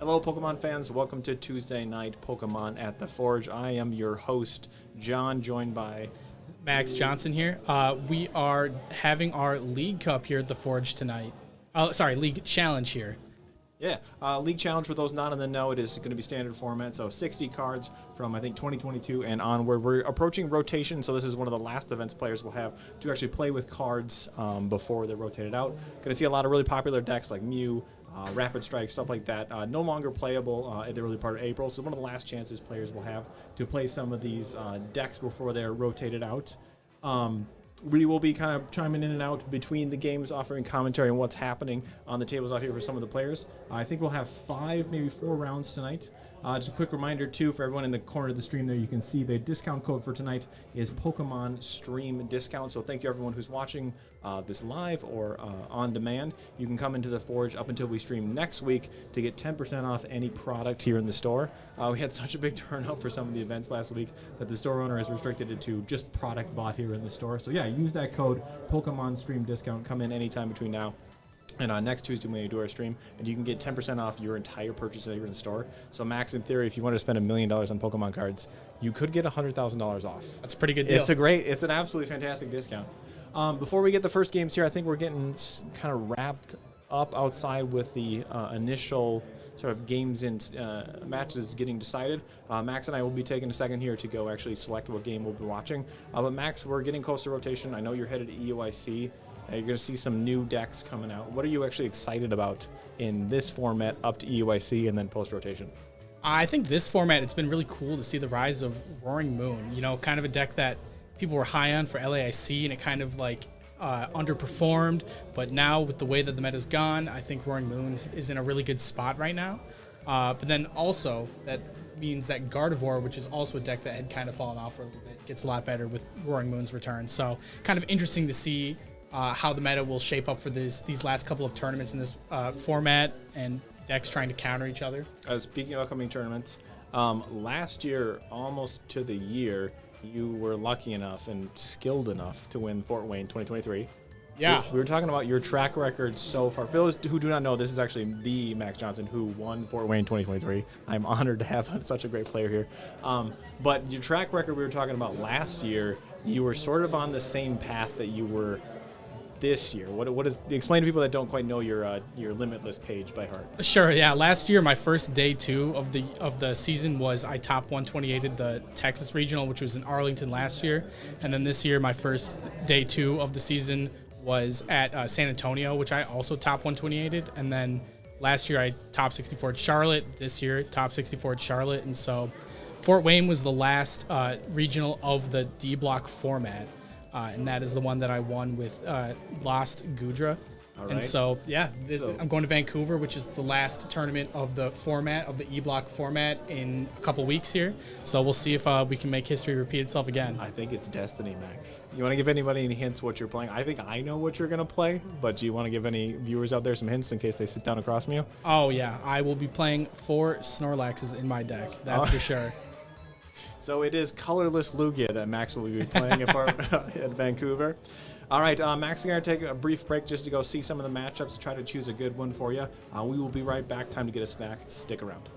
Hello, Pokemon fans. Welcome to Tuesday Night Pokemon at the Forge. I am your host, John, joined by Max Johnson here. We are having our League Cup here at the Forge tonight. League Challenge here. League Challenge. For those not in the know, it is going to be standard format, so 60 cards from, I think, 2022 and onward. We're approaching rotation, so this is one of the last events players will have to actually play with cards before they're rotated out. Going to see a lot of really popular decks like Mew, Rapid Strike, stuff like that, no longer playable at the early part of April. So one of the last chances players will have to play some of these decks before they're rotated out. We will be kind of chiming in and out between the games, offering commentary on what's happening on the tables out here for some of the players. I think we'll have 5, maybe 4 rounds tonight. Just a quick reminder, too, for everyone in the corner of the stream there, you can see the discount code for tonight is Pokemon Stream Discount. So thank you, everyone who's watching this live or on demand. You can come into the Forge up until we stream next week to get 10% off any product here in the store. We had such a big turnout for some of the events last week that the store owner has restricted it to just product bought here in the store. So yeah, use that code Pokemon Stream Discount. Come in anytime between now and next Tuesday when we do our stream, and you can get 10% off your entire purchase that you're in the store. So Max, in theory, if you want to spend $1 million on Pokemon cards, you could get $100,000 off. That's a pretty good deal. It's an absolutely fantastic discount. Before we get the first games here, I think we're getting kind of wrapped up outside with the initial sort of games and matches getting decided. Max and I will be taking a second here to go actually select what game we'll be watching. But Max, we're getting close to rotation. I know you're headed to EUIC. You're going to see some new decks coming out. What are you actually excited about in this format up to EUIC and then post-rotation? I think this format, it's been really cool to see the rise of Roaring Moon. You know, kind of a deck that people were high on for LAIC, and it kind of like underperformed. But now with the way that the meta's gone, I think Roaring Moon is in a really good spot right now. But then also that means that Gardevoir, which is also a deck that had kind of fallen off for a little bit, gets a lot better with Roaring Moon's return. So kind of interesting to see how the meta will shape up for these last couple of tournaments in this format, and decks trying to counter each other. Speaking of upcoming tournaments, last year, almost to the year, you were lucky enough and skilled enough to win Fort Wayne 2023. Yeah. We were talking about your track record so far. For those who do not know, this is actually the Max Johnson who won Fort Wayne 2023. I'm honored to have such a great player here. But your track record we were talking about last year, you were sort of on the same path that you were this year. What is explain to people that don't quite know your Limitless page by heart? Sure. Yeah. Last year, my first day 2 of the season was I top 128'd the Texas Regional, which was in Arlington last year, and then this year my first day 2 of the season was at San Antonio, which I also top 128'd, and then last year I top 64 at Charlotte. This year top 64 at Charlotte, and so Fort Wayne was the last regional of the D block format. And that is the one that I won with Lost Gudra. All right. And so, yeah, I'm going to Vancouver, which is the last tournament of the format, of the E-Block format, in a couple weeks here. So we'll see if we can make history repeat itself again. I think it's destiny, Max. You want to give anybody any hints what you're playing? I think I know what you're going to play, but do you want to give any viewers out there some hints in case they sit down across from you? Oh, yeah. I will be playing 4 Snorlaxes in my deck. That's for sure. So it is colorless Lugia that Max will be playing at Vancouver. All right, Max is going to take a brief break just to go see some of the matchups, try to choose a good one for you. We will be right back. Time to get a snack. Stick around.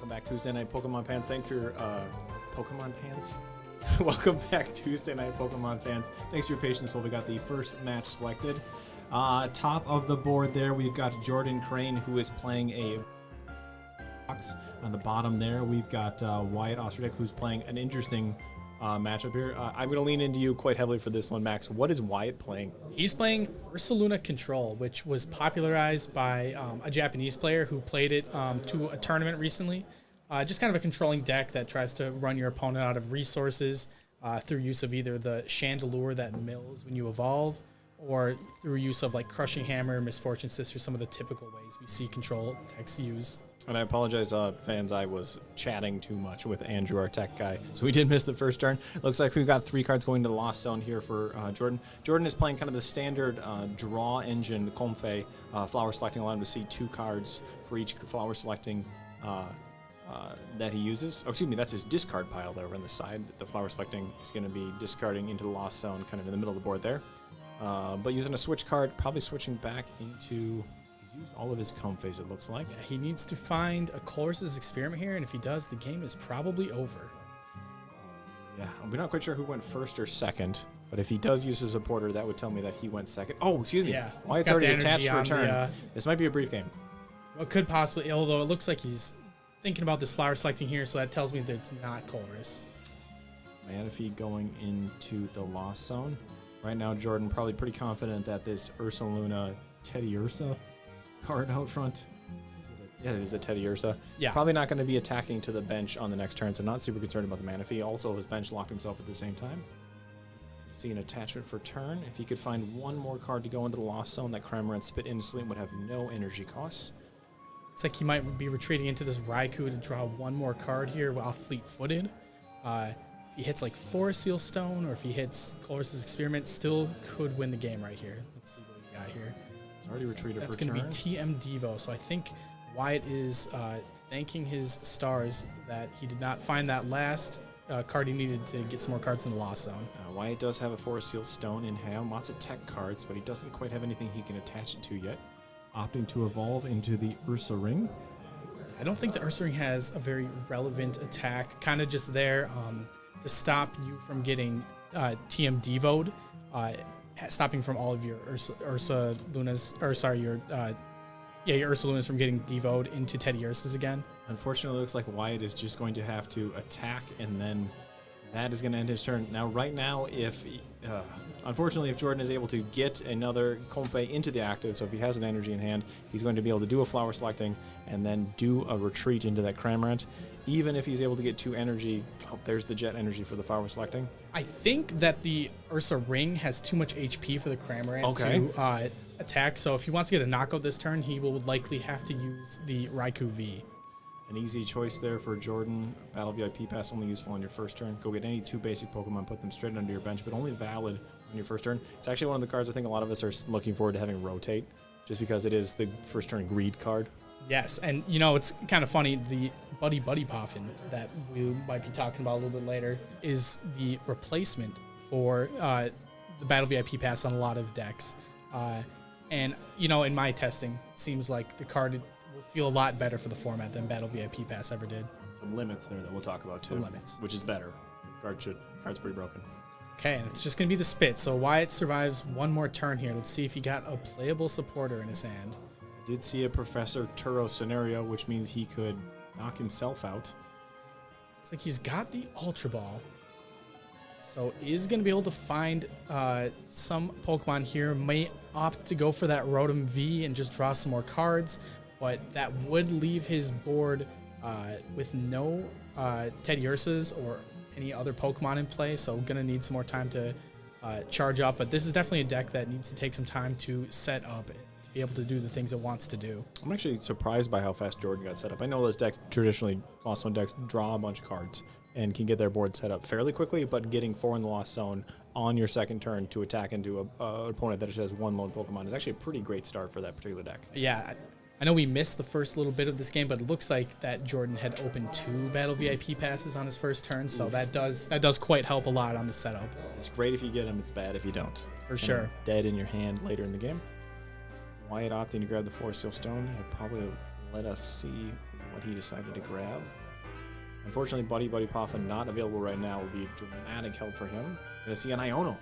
Welcome back Tuesday Night Pokemon fans. Thanks for your Pokemon fans. Welcome back Tuesday Night Pokemon fans. Thanks for your patience while we got the first match selected. Top of the board there, we've got Jordan Crane, who is playing a box. On the bottom there, we've got Wyatt Osterdeck, who's playing an interesting matchup here. I'm going to lean into you quite heavily for this one, Max. What is Wyatt playing? He's playing Ursaluna Control, which was popularized by a Japanese player who played it to a tournament recently. Just kind of a controlling deck that tries to run your opponent out of resources through use of either the Chandelure that mills when you evolve, or through use of like Crushing Hammer, Misfortune Sister, some of the typical ways we see control decks use. And I apologize, fans, I was chatting too much with Andrew, our tech guy, so we did miss the first turn. Looks like we've got 3 cards going to the Lost Zone here for Jordan. Jordan is playing kind of the standard draw engine, the Comfey flower selecting, allowing him to see 2 cards for each flower selecting that he uses. Oh, excuse me, that's his discard pile there on the side. The flower selecting is going to be discarding into the Lost Zone, kind of in the middle of the board there. But using a switch card, probably switching back into... He's used all of his Comfeys, it looks like. Yeah, he needs to find a Colress's Experiment here, and if he does, the game is probably over. Yeah, we're not quite sure who went first or second, but if he does use his supporter, that would tell me that he went second. Oh, excuse me. Yeah, Wyatt's already attached for a turn. This might be a brief game. Well, could possibly, although it looks like he's thinking about this flower selecting here, so that tells me that it's not Colress. Manaphy going into the Lost Zone. Right now, Jordan probably pretty confident that this Ursaluna Teddiursa card out front. Yeah, it is a Teddiursa. Yeah. Probably not going to be attacking to the bench on the next turn, so not super concerned about the Manaphy. Also, his bench locked himself at the same time. See an attachment for turn. If he could find one more card to go into the Lost Zone, that Cramorant Spit instantly would have no energy costs. It's like he might be retreating into this Raikou to draw one more card here while fleet-footed. If he hits like Forest Seal Stone, or if he hits Colress's Experiment, still could win the game right here. Let's see what we got here. He's already retreated That's for turn. going to be TM Devo, so I think Wyatt is thanking his stars that he did not find that last card he needed to get some more cards in the Lost Zone. Wyatt does have a Forest Seal Stone in hand, lots of tech cards, but he doesn't quite have anything he can attach it to yet. Opting to evolve into the Ursa Ring. I don't think the Ursa Ring has a very relevant attack, kind of just there to stop you from getting TM Devo'd, stopping from all of your Ursa Lunas, or sorry, your Ursa Lunas from getting Devo'd into Teddiursas again. Unfortunately, it looks like Wyatt is just going to have to attack, and then that is going to end his turn. Now, right now, unfortunately, if Jordan is able to get another Comfey into the active, so if he has an energy in hand, he's going to be able to do a flower selecting and then do a retreat into that Cramorant. Even if he's able to get 2 energy, there's the jet energy for the flower selecting. I think that the Ursa Ring has too much HP for the Cramorant to attack, so if he wants to get a knockout this turn, he will likely have to use the Raikou V. An easy choice there for Jordan. Battle VIP Pass only useful on your first turn. Go get any 2 basic Pokemon, put them straight under your bench, but only valid on your first turn. It's actually one of the cards I think a lot of us are looking forward to having rotate, just because it is the first turn greed card. Yes, and you know, it's kind of funny, the Buddy Poffin that we might be talking about a little bit later is the replacement for the Battle VIP Pass on a lot of decks. And, you know, in my testing, it seems like the card will feel a lot better for the format than Battle VIP Pass ever did. Some limits there that we'll talk about too. Some limits. Which is better. Card's pretty broken. Okay, and it's just going to be the spit. So Wyatt survives one more turn here. Let's see if he got a playable supporter in his hand. Did see a Professor Turo scenario, which means he could knock himself out. It's like he's got the Ultra Ball. So is going to be able to find some Pokemon here. May opt to go for that Rotom V and just draw some more cards. But that would leave his board with no Teddiursas or any other Pokemon in play. So going to need some more time to charge up. But this is definitely a deck that needs to take some time to set up to be able to do the things it wants to do. I'm actually surprised by how fast Jordan got set up. I know those decks, traditionally, Lost Zone decks, draw a bunch of cards and can get their board set up fairly quickly, but getting 4 in the Lost Zone on your second turn to attack into an opponent that just has 1 lone Pokemon is actually a pretty great start for that particular deck. Yeah, I know we missed the first little bit of this game, but it looks like that Jordan had opened 2 Battle VIP passes on his first turn, so that does quite help a lot on the setup. It's great if you get them, it's bad if you don't. For sure. And dead in your hand later in the game. Wyatt opting to grab the Forest Seal Stone. He'll probably let us see what he decided to grab. Unfortunately, Buddy Poffa not available right now will be a dramatic help for him. Gonna see an Iono.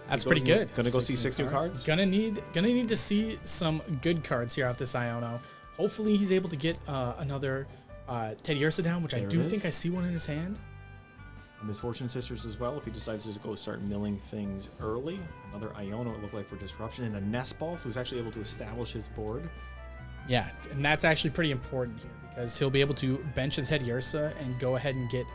That's pretty good. Gonna go see 6 new cards. Gonna need to see some good cards here off this Iono. Hopefully he's able to get another Teddiursa down, which I do think I see one in his hand. Misfortune Sisters as well, if he decides to go start milling things early. Another Iono, it looked like, for disruption, and a Nest Ball, so he's actually able to establish his board. Yeah, and that's actually pretty important here because he'll be able to bench the Teddiursa and go ahead and get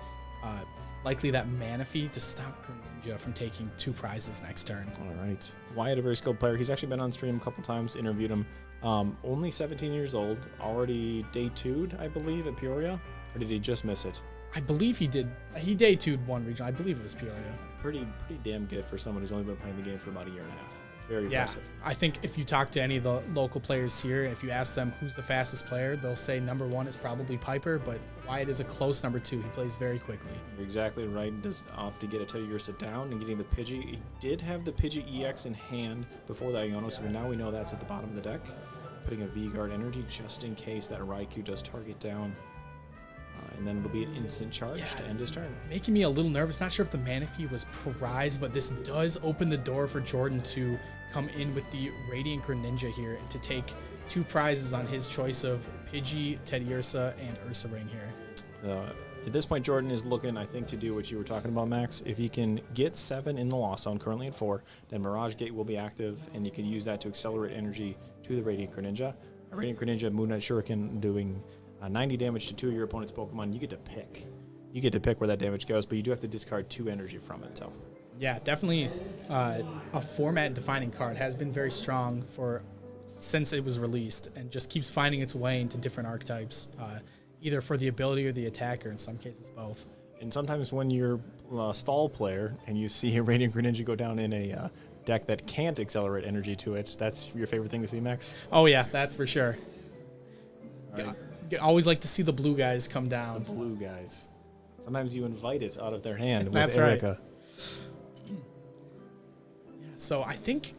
likely that Manaphy to stop Greninja from taking 2 prizes next turn. All right. Wyatt, a very skilled player. He's actually been on stream a couple times, interviewed him. Only 17 years old, already day 2'd, I believe, at Peoria. Or did he just miss it? I believe he did. He day 2'd one region. I believe it was Peoria. Pretty damn good for someone who's only been playing the game for about a year and a half. Very impressive. I think if you talk to any of the local players here, if you ask them who's the fastest player, they'll say number 1 is probably Piper, but Wyatt is a close number 2. He plays very quickly. You're exactly right. Does opt to get a Teddiursa down and getting the Pidgey. He did have the Pidgey EX in hand before the Iono, so now we know that's at the bottom of the deck. Putting a V-Guard energy just in case that Raikou does target down. And then it'll be an instant charge to end his turn. Making me a little nervous. Not sure if the Manaphy was prized, but this does open the door for Jordan to come in with the Radiant Greninja here and to take 2 prizes on his choice of Pidgey, Teddiursa, and Ursaring here. At this point, Jordan is looking, I think, to do what you were talking about, Max. If he can get 7 in the Lost Zone, currently at 4, then Mirage Gate will be active, and you can use that to accelerate energy to the Radiant Greninja. A Radiant Greninja, Moon Knight Shuriken doing 90 damage to 2 of your opponent's Pokemon. You get to pick. You get to pick where that damage goes, but you do have to discard 2 energy from it. So, yeah, definitely a format-defining card. Has been very strong since it was released, and just keeps finding its way into different archetypes, either for the ability or the attack, or in some cases both. And sometimes when you're a stall player and you see a Radiant Greninja go down in a deck that can't accelerate energy to it, that's your favorite thing to see, Max? Oh yeah, that's for sure. Right. Always like to see the blue guys come down. The blue guys. Sometimes you invite it out of their hand That's with Erica. Right. So I think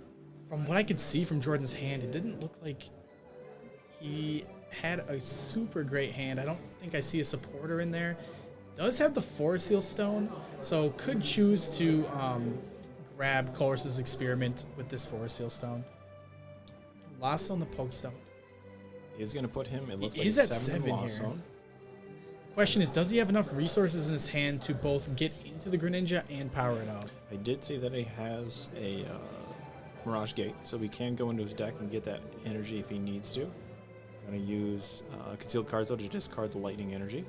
from what I could see from Jordan's hand, it didn't look like he had a super great hand. I don't think I see a supporter in there. Does have the Forest Seal Stone, so could choose to grab Colress's Experiment with this Forest Seal Stone. Lost on the Pokestone. Is going to put him, it looks He's like at 7 here. Lost Zone. Question is, does he have enough resources in his hand to both get into the Greninja and power it up? I did see that he has a Mirage Gate, so we can go into his deck and get that energy if he needs to. Going to use Concealed Cards, though, to discard the Lightning Energy.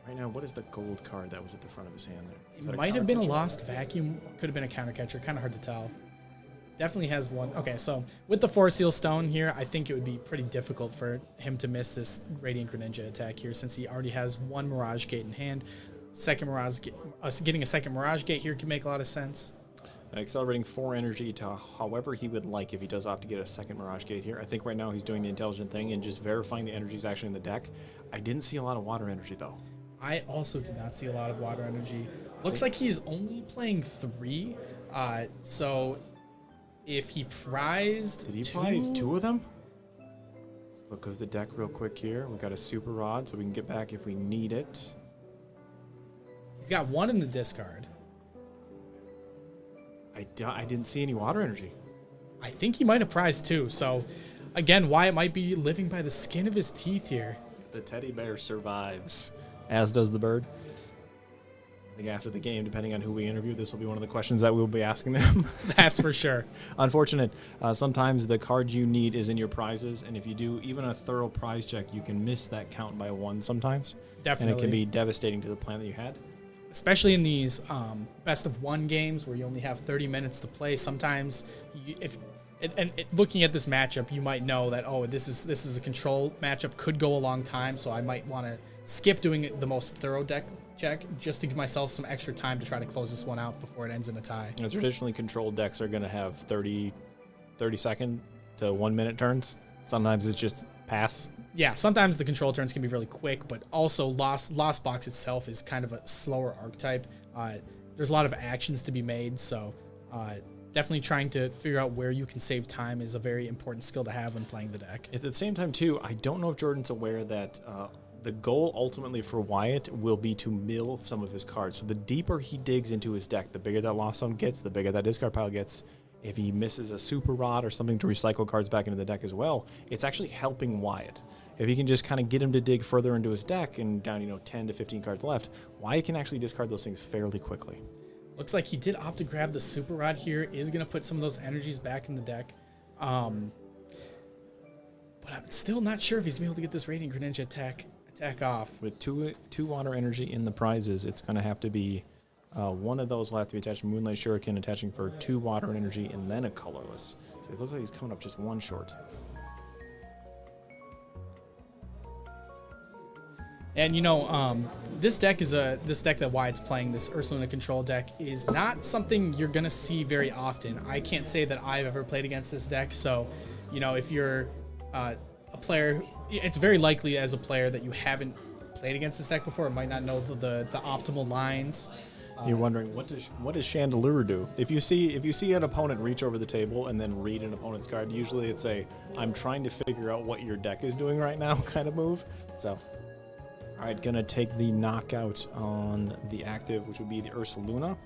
Right now, what is the gold card that was at the front of his hand there? It might have been a Lost Vacuum. Could have been a Counter Catcher. Kind of hard to tell. Definitely has one. Okay, so with the Forest Seal Stone here, I think it would be pretty difficult for him to miss this Radiant Greninja attack here, since he already has 1 Mirage Gate in hand. Getting a second Mirage Gate here could make a lot of sense. Accelerating 4 energy to however he would like if he does opt to get a second Mirage Gate here. I think right now he's doing the intelligent thing and just verifying the energy is actually in the deck. I didn't see a lot of water energy, though. I also did not see a lot of water energy. Looks like he's only playing 3, so if he prized Did he prize 2 of them? Let's look at the deck real quick here. We've got a Super Rod, so we can get back if we need it. He's got 1 in the discard. I didn't see any water energy. I think he might have prized 2, so again, Wyatt might be living by the skin of his teeth here. The teddy bear survives, as does the bird. I think after the game, depending on who we interview, this will be one of the questions that we'll be asking them. That's for sure. Unfortunate. Sometimes the card you need is in your prizes, and if you do even a thorough prize check, you can miss that count by 1 sometimes. Definitely. And it can be devastating to the plan that you had. Especially in these best of 1 games where you only have 30 minutes to play. Sometimes, looking at this matchup, you might know that, oh, this is a control matchup, could go a long time, so I might want to skip doing the most thorough deck check just to give myself some extra time to try to close this one out before it ends in a tie. You know, traditionally, controlled decks are going to have 30 second to 1 minute turns. Sometimes it's just pass. Yeah, sometimes the control turns can be really quick, but also Lost Box itself is kind of a slower archetype. There's a lot of actions to be made, so definitely trying to figure out where you can save time is a very important skill to have when playing the deck. At the same time, too, I don't know if Jordan's aware that the goal ultimately for Wyatt will be to mill some of his cards. So the deeper he digs into his deck, the bigger that Lost Zone gets, the bigger that discard pile gets. If he misses a Super Rod or something to recycle cards back into the deck as well, it's actually helping Wyatt. If he can just kind of get him to dig further into his deck and down, 10 to 15 cards left, Wyatt can actually discard those things fairly quickly. Looks like he did opt to grab the Super Rod here. Is going to put some of those energies back in the deck. But I'm still not sure if he's going to be able to get this Radiant Greninja attack off. With two water energy in the prizes, it's going to have to be one of those will have to be attached to Moonlight Shuriken, attaching for 2 water energy and then a colorless. So it looks like he's coming up just one short. And this deck that Wyatt's playing, this Ursaluna control deck, is not something you're gonna see very often. I can't say that I've ever played against this deck, so if you're a player, it's very likely as a player that you haven't played against this deck before, might not know the optimal lines. You're wondering what does Chandelure do? If you see an opponent reach over the table and then read an opponent's card, usually it's a I'm trying to figure out what your deck is doing right now kind of move. So. All right, gonna take the knockout on the active, which would be the Ursaluna.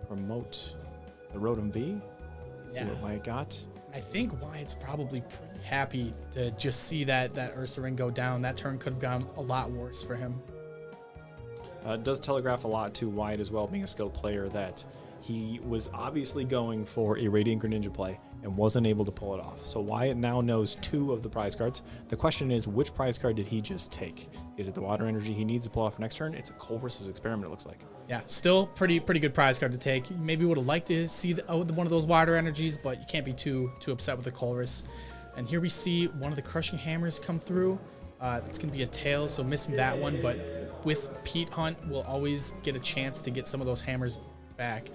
Promote the Rotom V. See what Wyatt got. I think Wyatt's probably pretty happy to just see that Ursaring go down. That turn could have gone a lot worse for him. It does telegraph a lot to Wyatt as well, being a skilled player, that he was obviously going for a Radiant Greninja play and wasn't able to pull it off. So Wyatt now knows 2 of the prize cards. The question is, which prize card did he just take? Is it the water energy he needs to pull off next turn? It's a Colress's Experiment, it looks like. Yeah, still pretty good prize card to take. You maybe would have liked to see one of those water energies, but you can't be too upset with the Colress. And here we see one of the Crushing Hammers come through. It's going to be a tail, so missing that one, but with Pete Hunt, we'll always get a chance to get some of those hammers back.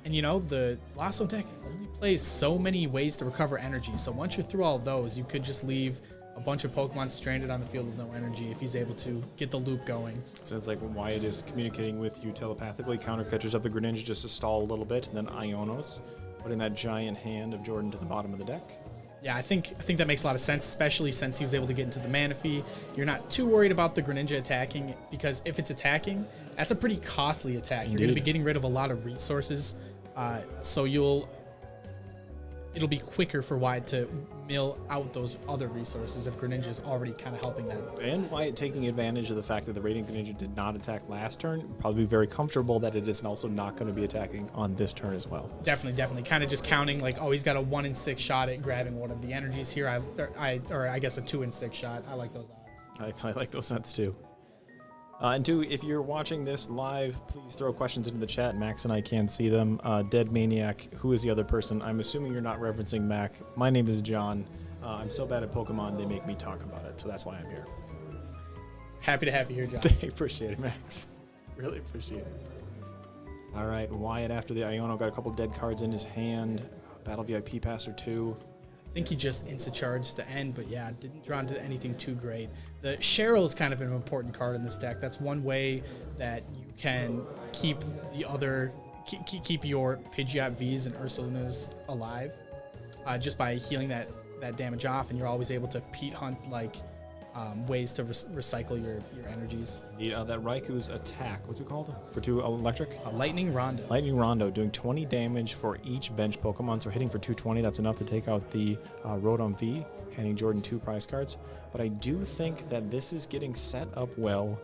And the Lost Zone deck only plays so many ways to recover energy, so once you're through all of those, you could just leave a bunch of Pokemon stranded on the field with no energy if he's able to get the loop going. Sounds like Wyatt is communicating with you telepathically, counter catches up the Greninja just to stall a little bit, and then Ionos, putting that giant hand of Jordan to the bottom of the deck. Yeah, I think that makes a lot of sense, especially since he was able to get into the Manaphy. You're not too worried about the Greninja attacking, because if it's attacking, that's a pretty costly attack. Indeed. You're going to be getting rid of a lot of resources, so it'll be quicker for Wyatt to mill out those other resources if Greninja is already kind of helping that. And Wyatt taking advantage of the fact that the Radiant Greninja did not attack last turn, probably be very comfortable that it is also not going to be attacking on this turn as well. Definitely. Kind of just counting like, oh, he's got a 1 in 6 shot at grabbing one of the energies here. Or I guess a 2 in 6 shot. I like those odds. I like those odds too. And two, if you're watching this live, please throw questions into the chat. Max and I can't see them. Dead Maniac, who is the other person? I'm assuming you're not referencing Mac. My name is John. I'm so bad at Pokemon, they make me talk about it, so that's why I'm here. Happy to have you here, John. I appreciate it, Max. Really appreciate it. All right, Wyatt after the Iono got a couple dead cards in his hand. Battle VIP Passer 2. I think he just insta-charged the end, but yeah, didn't draw into anything too great. The Cheryl is kind of an important card in this deck. That's one way that you can keep keep your Pidgeot Vs and Ursalunas alive, just by healing that damage off, and you're always able to Pete Hunt ways to recycle your energies. That Raiku's attack, what's it called? For 2 electric? Lightning Rondo. Lightning Rondo, doing 20 damage for each bench Pokemon, so hitting for 220, that's enough to take out the Rotom V, handing Jordan 2 prize cards. But I do think that this is getting set up well.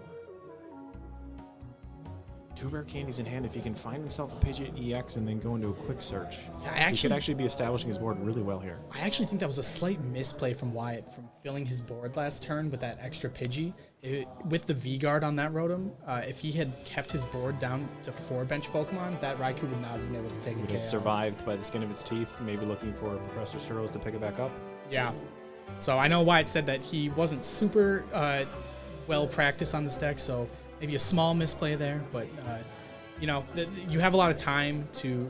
2 rare candies in hand. If he can find himself a Pidgeot EX and then go into a quick search, yeah, he could actually be establishing his board really well here. I actually think that was a slight misplay from Wyatt from filling his board last turn with that extra Pidgey. With the V-Guard on that Rotom, if he had kept his board down to 4 bench Pokemon, that Raikou would not have been able to take Would a have KO. survived by the skin of its teeth, maybe looking for Professor Sturros to pick it back up. Yeah. So I know Wyatt said that he wasn't super well practiced on this deck, so maybe a small misplay there, but you have a lot of time to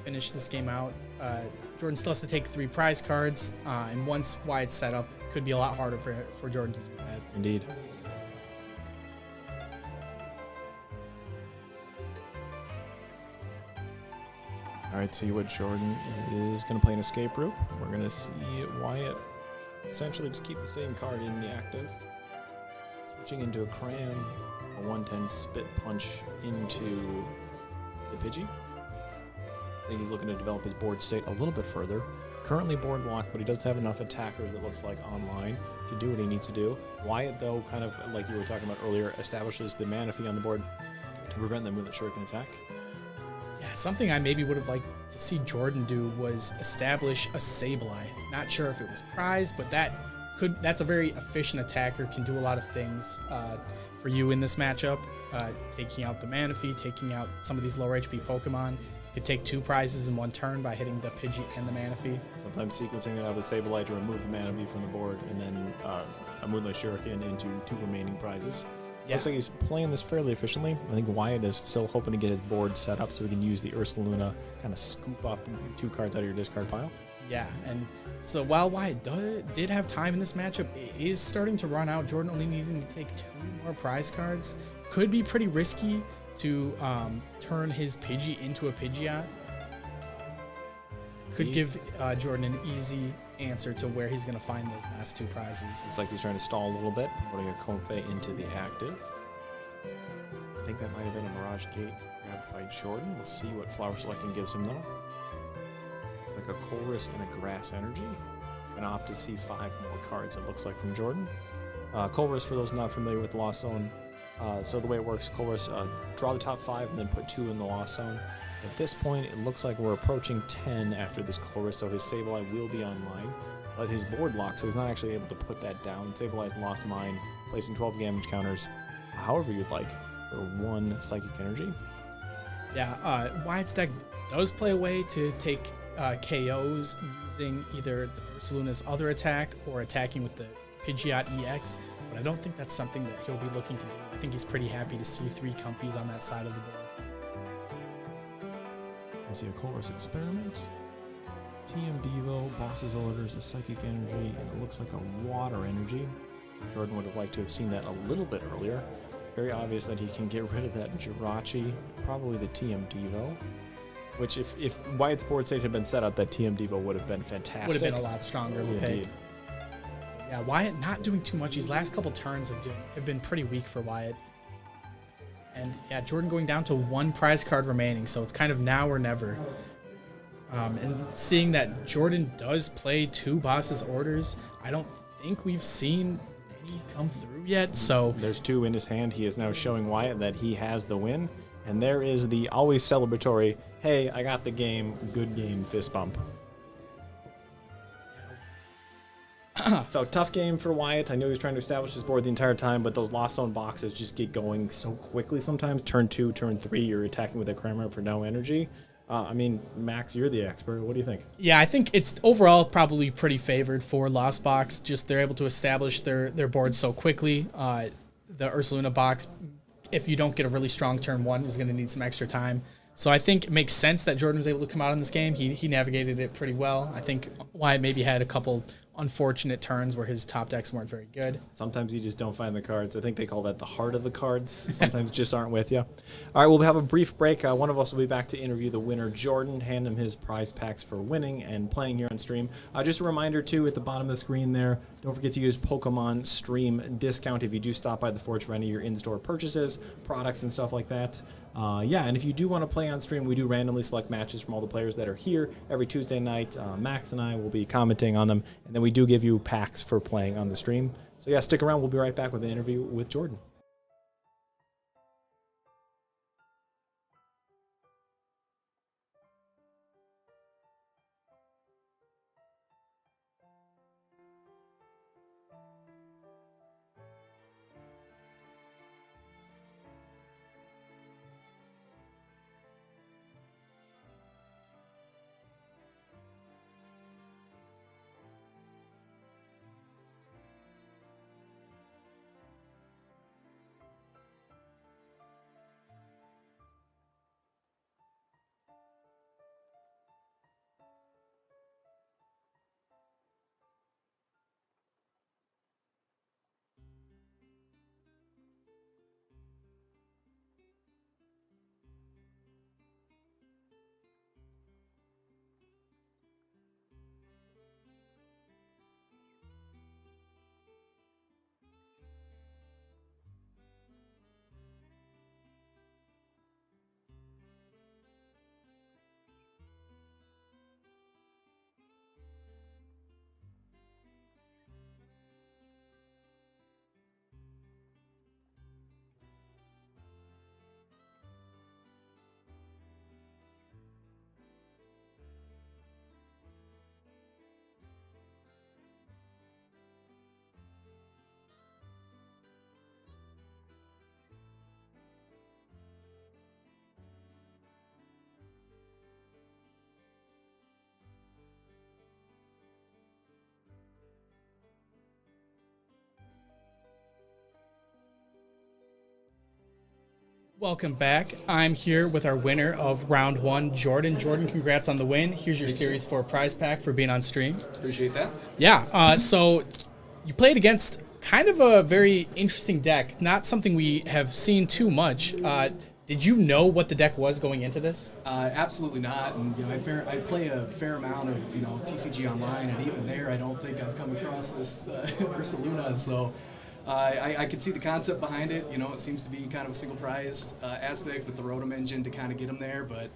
finish this game out. Jordan still has to take 3 prize cards, and once Wyatt's set up, it could be a lot harder for Jordan to do that. Indeed. All right, see what Jordan is going to play an escape route. We're going to see Wyatt essentially just keep the same card in the active. Switching into a cram, a 110 spit punch into the Pidgey. I think he's looking to develop his board state a little bit further. Currently board blocked, but he does have enough attackers that looks like online to do what he needs to do. Wyatt, though, kind of like you were talking about earlier, establishes the Manaphy on the board to prevent them with a shuriken attack. Yeah, something I maybe would have liked to see Jordan do was establish a Sableye. Not sure if it was prized, but that's a very efficient attacker, can do a lot of things for you in this matchup. Taking out the Manaphy, taking out some of these lower HP Pokemon. Could take 2 prizes in 1 turn by hitting the Pidgey and the Manaphy. Sometimes sequencing it out with Sableye to remove the Manaphy from the board, and then a Moonlight Shuriken into 2 remaining prizes. Yeah. Looks like he's playing this fairly efficiently. I think Wyatt is still hoping to get his board set up so he can use the Ursaluna, kind of scoop up 2 cards out of your discard pile. Yeah, and so while Wyatt did have time in this matchup, it is starting to run out. Jordan only needing to take 2 more prize cards. Could be pretty risky to turn his Pidgey into a Pidgeot. Could give Jordan an easy answer to where he's going to find those last 2 prizes. It's like he's trying to stall a little bit, putting a Comfey into the active. I think that might have been a Mirage Gate grabbed by Jordan. We'll see what Flower Selecting gives him, though. It's like a Colress and a Grass Energy. Gonna opt to see 5 more cards, it looks like, from Jordan. Colress, for those not familiar with Lost Zone, so the way it works, Colress, draw the top 5 and then put 2 in the Lost Zone. At this point, it looks like we're approaching 10 after this Colress, so his Sableye will be online. But his board locked, so he's not actually able to put that down. Sableye's lost mine, placing 12 damage counters, however you'd like, for 1 Psychic Energy. Yeah, Wyatt's deck does play a way to take KOs using either the Ursaluna's other attack or attacking with the Pidgeot EX, but I don't think that's something that he'll be looking to do. I think he's pretty happy to see 3 Comfies on that side of the board. I see a Colress Experiment, TM Devo, Boss's Orders, a Psychic Energy, and it looks like a Water Energy. Jordan would have liked to have seen that a little bit earlier. Very obvious that he can get rid of that Jirachi, probably the TM Devo, which if Wyatt's board state had been set up, that TM Devo would have been fantastic. Would have been a lot stronger of a pick. Yeah, Wyatt not doing too much. These last couple turns have been pretty weak for Wyatt. And yeah, Jordan going down to 1 prize card remaining, so it's kind of now or never. And seeing that Jordan does play 2 Boss's Orders, I don't think we've seen any come through yet. So there's 2 in his hand. He is now showing Wyatt that he has the win. And there is the always celebratory, hey, I got the game, good game, fist bump. So tough game for Wyatt. I know he was trying to establish his board the entire time, but those Lost Zone boxes just get going so quickly sometimes. Turn 2, turn 3, you're attacking with a Crammer for no energy. I mean, Max, you're the expert. What do you think? Yeah, I think it's overall probably pretty favored for Lost Box. Just they're able to establish their board so quickly. The Ursaluna box, if you don't get a really strong turn 1, is going to need some extra time. So I think it makes sense that Jordan was able to come out in this game. He navigated it pretty well. I think Wyatt maybe had a couple unfortunate turns where his top decks weren't very good. Sometimes you just don't find the cards. I think they call that the heart of the cards. Sometimes just aren't with you. All right, we'll have a brief break. One of us will be back to interview the winner, Jordan, hand him his prize packs for winning and playing here on stream. Just a reminder, too, at the bottom of the screen there, don't forget to use Pokemon Stream discount if you do stop by the Forge for any of your in-store purchases, products, and stuff like that. Yeah, and if you do want to play on stream, we do randomly select matches from all the players that are here every Tuesday night. Max and I will be commenting on them, and then we do give you packs for playing on the stream. So yeah, stick around. We'll be right back with an interview with Jordan. Welcome back. I'm here with our winner of round one, Jordan. Jordan, congrats on the win. Here's your Series 4 prize pack for being on stream. Appreciate that. Yeah, so you played against kind of a very interesting deck, not something we have seen too much. Did you know what the deck was going into this? Absolutely not. And I play a fair amount of TCG online, and even there, I don't think I've come across this Ursaluna. So I could see the concept behind it. It seems to be kind of a single prize aspect with the Rotom engine to kind of get them there. But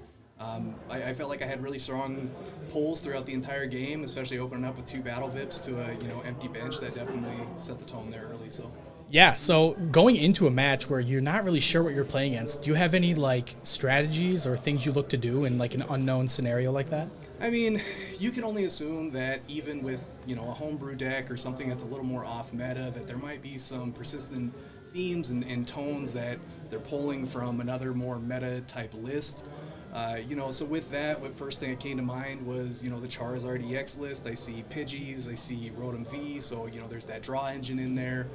I felt like I had really strong pulls throughout the entire game, especially opening up with 2 Battle Vips to a empty bench. That definitely set the tone there early. So. Yeah, so going into a match where you're not really sure what you're playing against, do you have any strategies or things you look to do in an unknown scenario like that? I mean, you can only assume that even with a homebrew deck or something that's a little more off meta, that there might be some persistent themes and tones that they're pulling from another more meta type list. So with that, what first thing that came to mind was, the Charizard EX list. I see Pidgeys, I see Rotom V, so, there's that draw engine in there.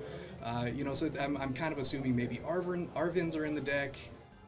So I'm kind of assuming maybe Arvins are in the deck.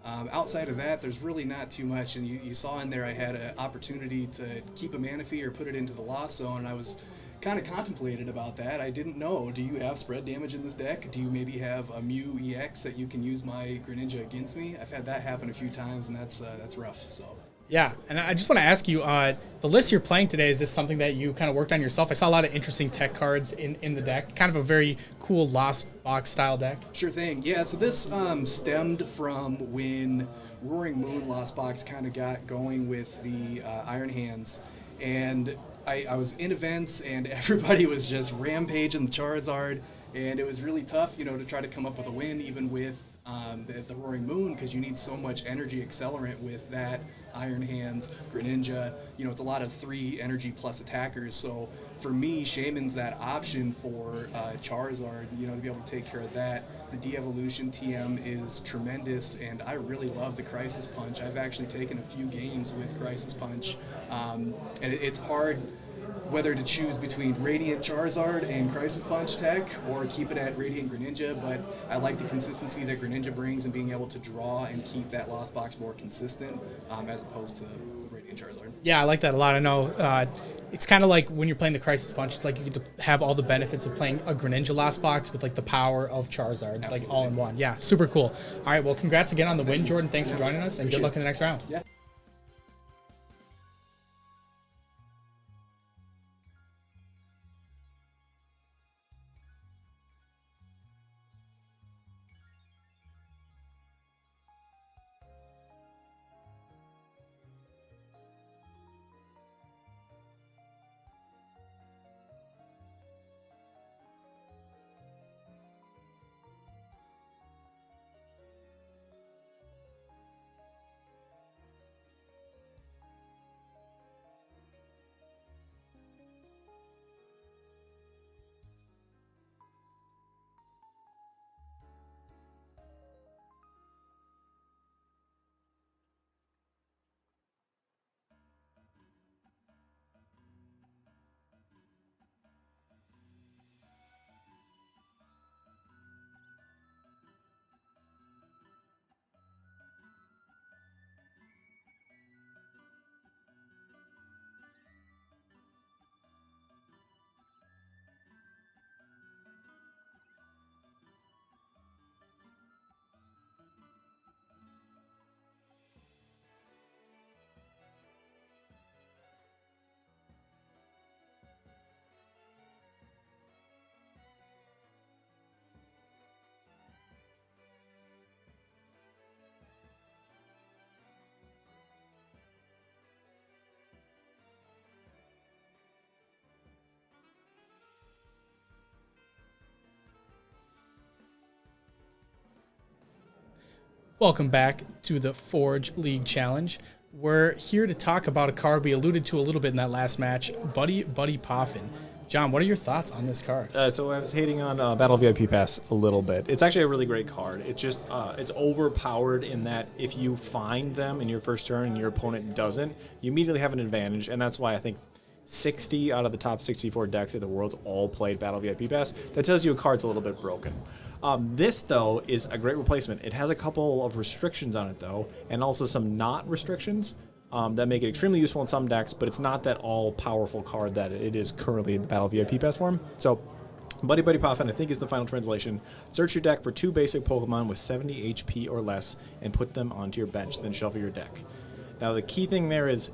Outside of that, there's really not too much, and you saw in there I had an opportunity to keep a Manaphy or put it into the Lost Zone, and I was kind of contemplated about that. I didn't know, do you have spread damage in this deck? Do you maybe have a Mew EX that you can use my Greninja against me? I've had that happen a few times, and that's rough. So. Yeah, and I just want to ask you, the list you're playing today, is this something that you kind of worked on yourself? I saw a lot of interesting tech cards in the deck, kind of a very cool Lost Box style deck. Sure thing. Yeah, so this stemmed from when Roaring Moon Lost Box kind of got going with the Iron Hands, and I was in events and everybody was just rampaging the Charizard, and it was really tough, to try to come up with a win even with the Roaring Moon, because you need so much energy accelerant with that Iron Hands, Greninja. It's a lot of 3 energy plus attackers. So for me, Shaman's that option for Charizard, to be able to take care of that. The de-evolution TM is tremendous, and I really love the Crisis Punch. I've actually taken a few games with Crisis Punch, and it's hard whether to choose between Radiant Charizard and Crisis Punch tech or keep it at Radiant Greninja, but I like the consistency that Greninja brings and being able to draw and keep that Lost Box more consistent as opposed to Radiant Charizard. Yeah, I like that a lot. I know it's kind of like when you're playing the Crisis Punch, it's like you get to have all the benefits of playing a Greninja Lost Box with the power of Charizard, Absolutely. all in one. Yeah, super cool. All right, well, congrats again on the win, Jordan. Thanks for joining us, and Appreciate good luck in the next round. Yeah. Welcome back to the Forge League Challenge. We're here to talk about a card we alluded to a little bit in that last match, Buddy Poffin. John, what are your thoughts on this card? So I was hating on Battle VIP Pass a little bit. It's actually a really great card. It just it's overpowered in that if you find them in your first turn and your opponent doesn't, you immediately have an advantage, and that's why I think 60 out of the top 64 decks of the world's all played Battle VIP Pass. That tells you a card's a little bit broken. This, though, is a great replacement. It has a couple of restrictions on it, though, and also some not restrictions that make it extremely useful in some decks, but it's not that all-powerful card that it is currently in the Battle VIP Pass form. So, Buddy Buddy Poffin, I think, is the final translation. Search your deck for 2 basic Pokemon with 70 HP or less and put them onto your bench, then shuffle your deck. Now, the key thing there is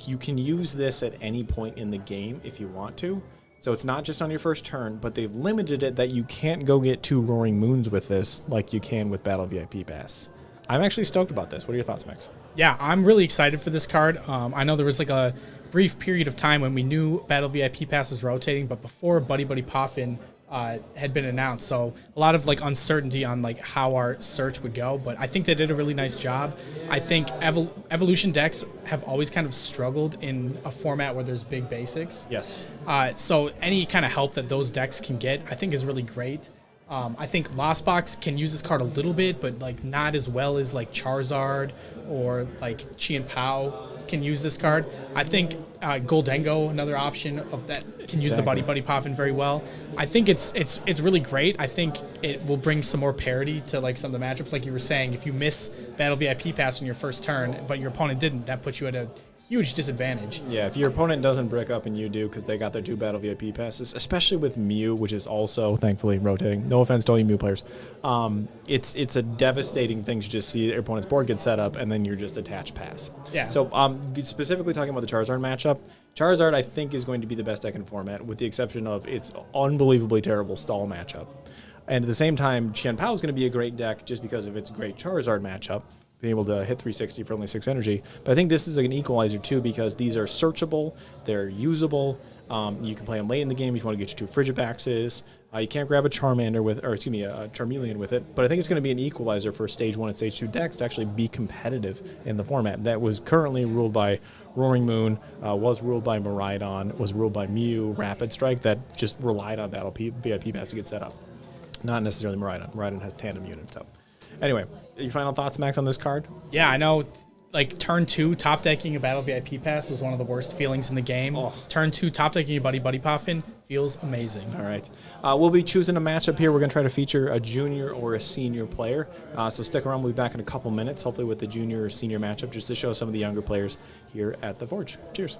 you can use this at any point in the game if you want to. So it's not just on your first turn, but they've limited it that you can't go get 2 Roaring Moons with this like you can with Battle VIP Pass. I'm actually stoked about this. What are your thoughts, Max? Yeah, I'm really excited for this card. I know there was like a brief period of time when we knew Battle VIP Pass was rotating, but before Buddy Buddy Poffin had been announced, so a lot of like uncertainty on like how our search would go. But I think they did a really nice job. I think evolution decks have always kind of struggled in a format where there's big basics. Yes. So any kind of help that those decks can get, I think, is really great. I think Lost Box can use this card a little bit, but like not as well as like Charizard or like Chien Pao can use this card. I think Goldengo, another option of that, can use the Buddy Buddy Poffin very well. I think it's really great. I think it will bring some more parity to like some of the matchups. Like you were saying, if you miss Battle VIP Pass on your first turn, but your opponent didn't, that puts you at a huge disadvantage. Yeah, if your opponent doesn't brick up and you do because they got their 2 Battle VIP passes, especially with Mew, which is also thankfully rotating. No offense to all you Mew players. It's a devastating thing to just see your opponent's board get set up and then you're just attached pass. Yeah. So specifically talking about the Charizard matchup, Charizard I think is going to be the best deck in format with the exception of its unbelievably terrible stall matchup. And at the same time, Chien Pao is going to be a great deck just because of its great Charizard matchup, being able to hit 360 for only 6 energy. But I think this is an equalizer too because these are searchable, they're usable. You can play them late in the game if you want to get your 2 Frigibaxes. You can't grab a Charmander with, or excuse me, a Charmeleon with it. But I think it's going to be an equalizer for Stage 1 and Stage 2 decks to actually be competitive in the format. That was currently ruled by Roaring Moon, was ruled by Miraidon, was ruled by Mew, Rapid Strike, that just relied on Battle VIP Pass to get set up. Not necessarily Miraidon. Miraidon has Tandem Unit, so. Anyway, your final thoughts, Max, on this card? Yeah, I know. Like turn 2 top decking a Battle VIP Pass was one of the worst feelings in the game. Oh. Turn 2 top decking a Buddy Buddy Poffin feels amazing. All right. We'll be choosing a matchup here. We're going to try to feature a junior or a senior player. So stick around. We'll be back in a couple minutes, hopefully with the junior or senior matchup, just to show some of the younger players here at the Forge. Cheers.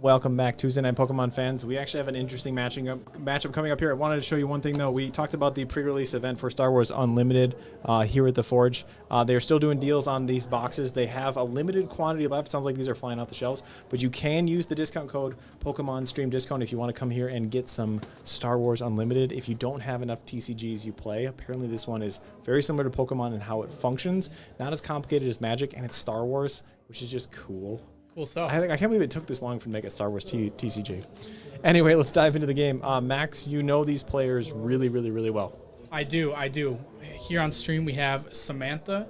Welcome back, Tuesday Night Pokemon fans. We actually have an interesting matchup coming up here. I wanted to show you one thing, though. We talked about the pre-release event for Star Wars Unlimited here at the Forge. They're still doing deals on these boxes. They have a limited quantity left. Sounds like these are flying off the shelves. But you can use the discount code Pokemon Stream Discount if you want to come here and get some Star Wars Unlimited. If you don't have enough TCGs you play, apparently this one is very similar to Pokemon and how it functions. Not as complicated as Magic, and it's Star Wars, which is just cool. Cool stuff. I can't believe it took this long for them to make a Star Wars TCG. Anyway, let's dive into the game. Max, you know these players really, really, really well. I do. Here on stream, we have Samantha,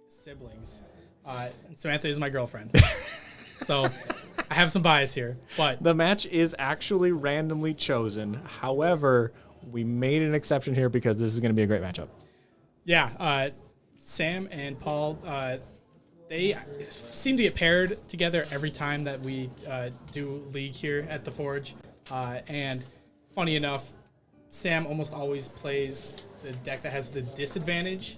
siblings. And Samantha is my girlfriend. So I have some bias here. But The match is actually randomly chosen. However, we made an exception here because this is going to be a great matchup. yeah, Sam and Paul, they seem to get paired together every time that we do League here at the Forge. And funny enough, Sam almost always plays the deck that has the disadvantage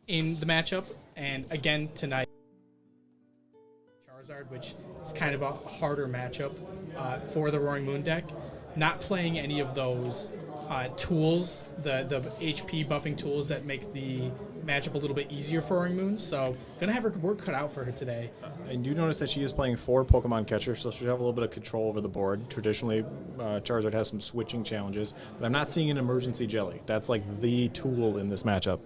in the matchup. And again, tonight, Charizard, which is kind of a harder matchup for the Roaring Moon deck. Not playing any of those tools, the HP buffing tools that make the matchup a little bit easier for Roaring Moon. So gonna have her work cut out for her today. And you notice that she is playing 4 Pokemon catchers, so she'll have a little bit of control over the board. Traditionally, Charizard has some switching challenges, but I'm not seeing an emergency jelly. That's like the tool in this matchup.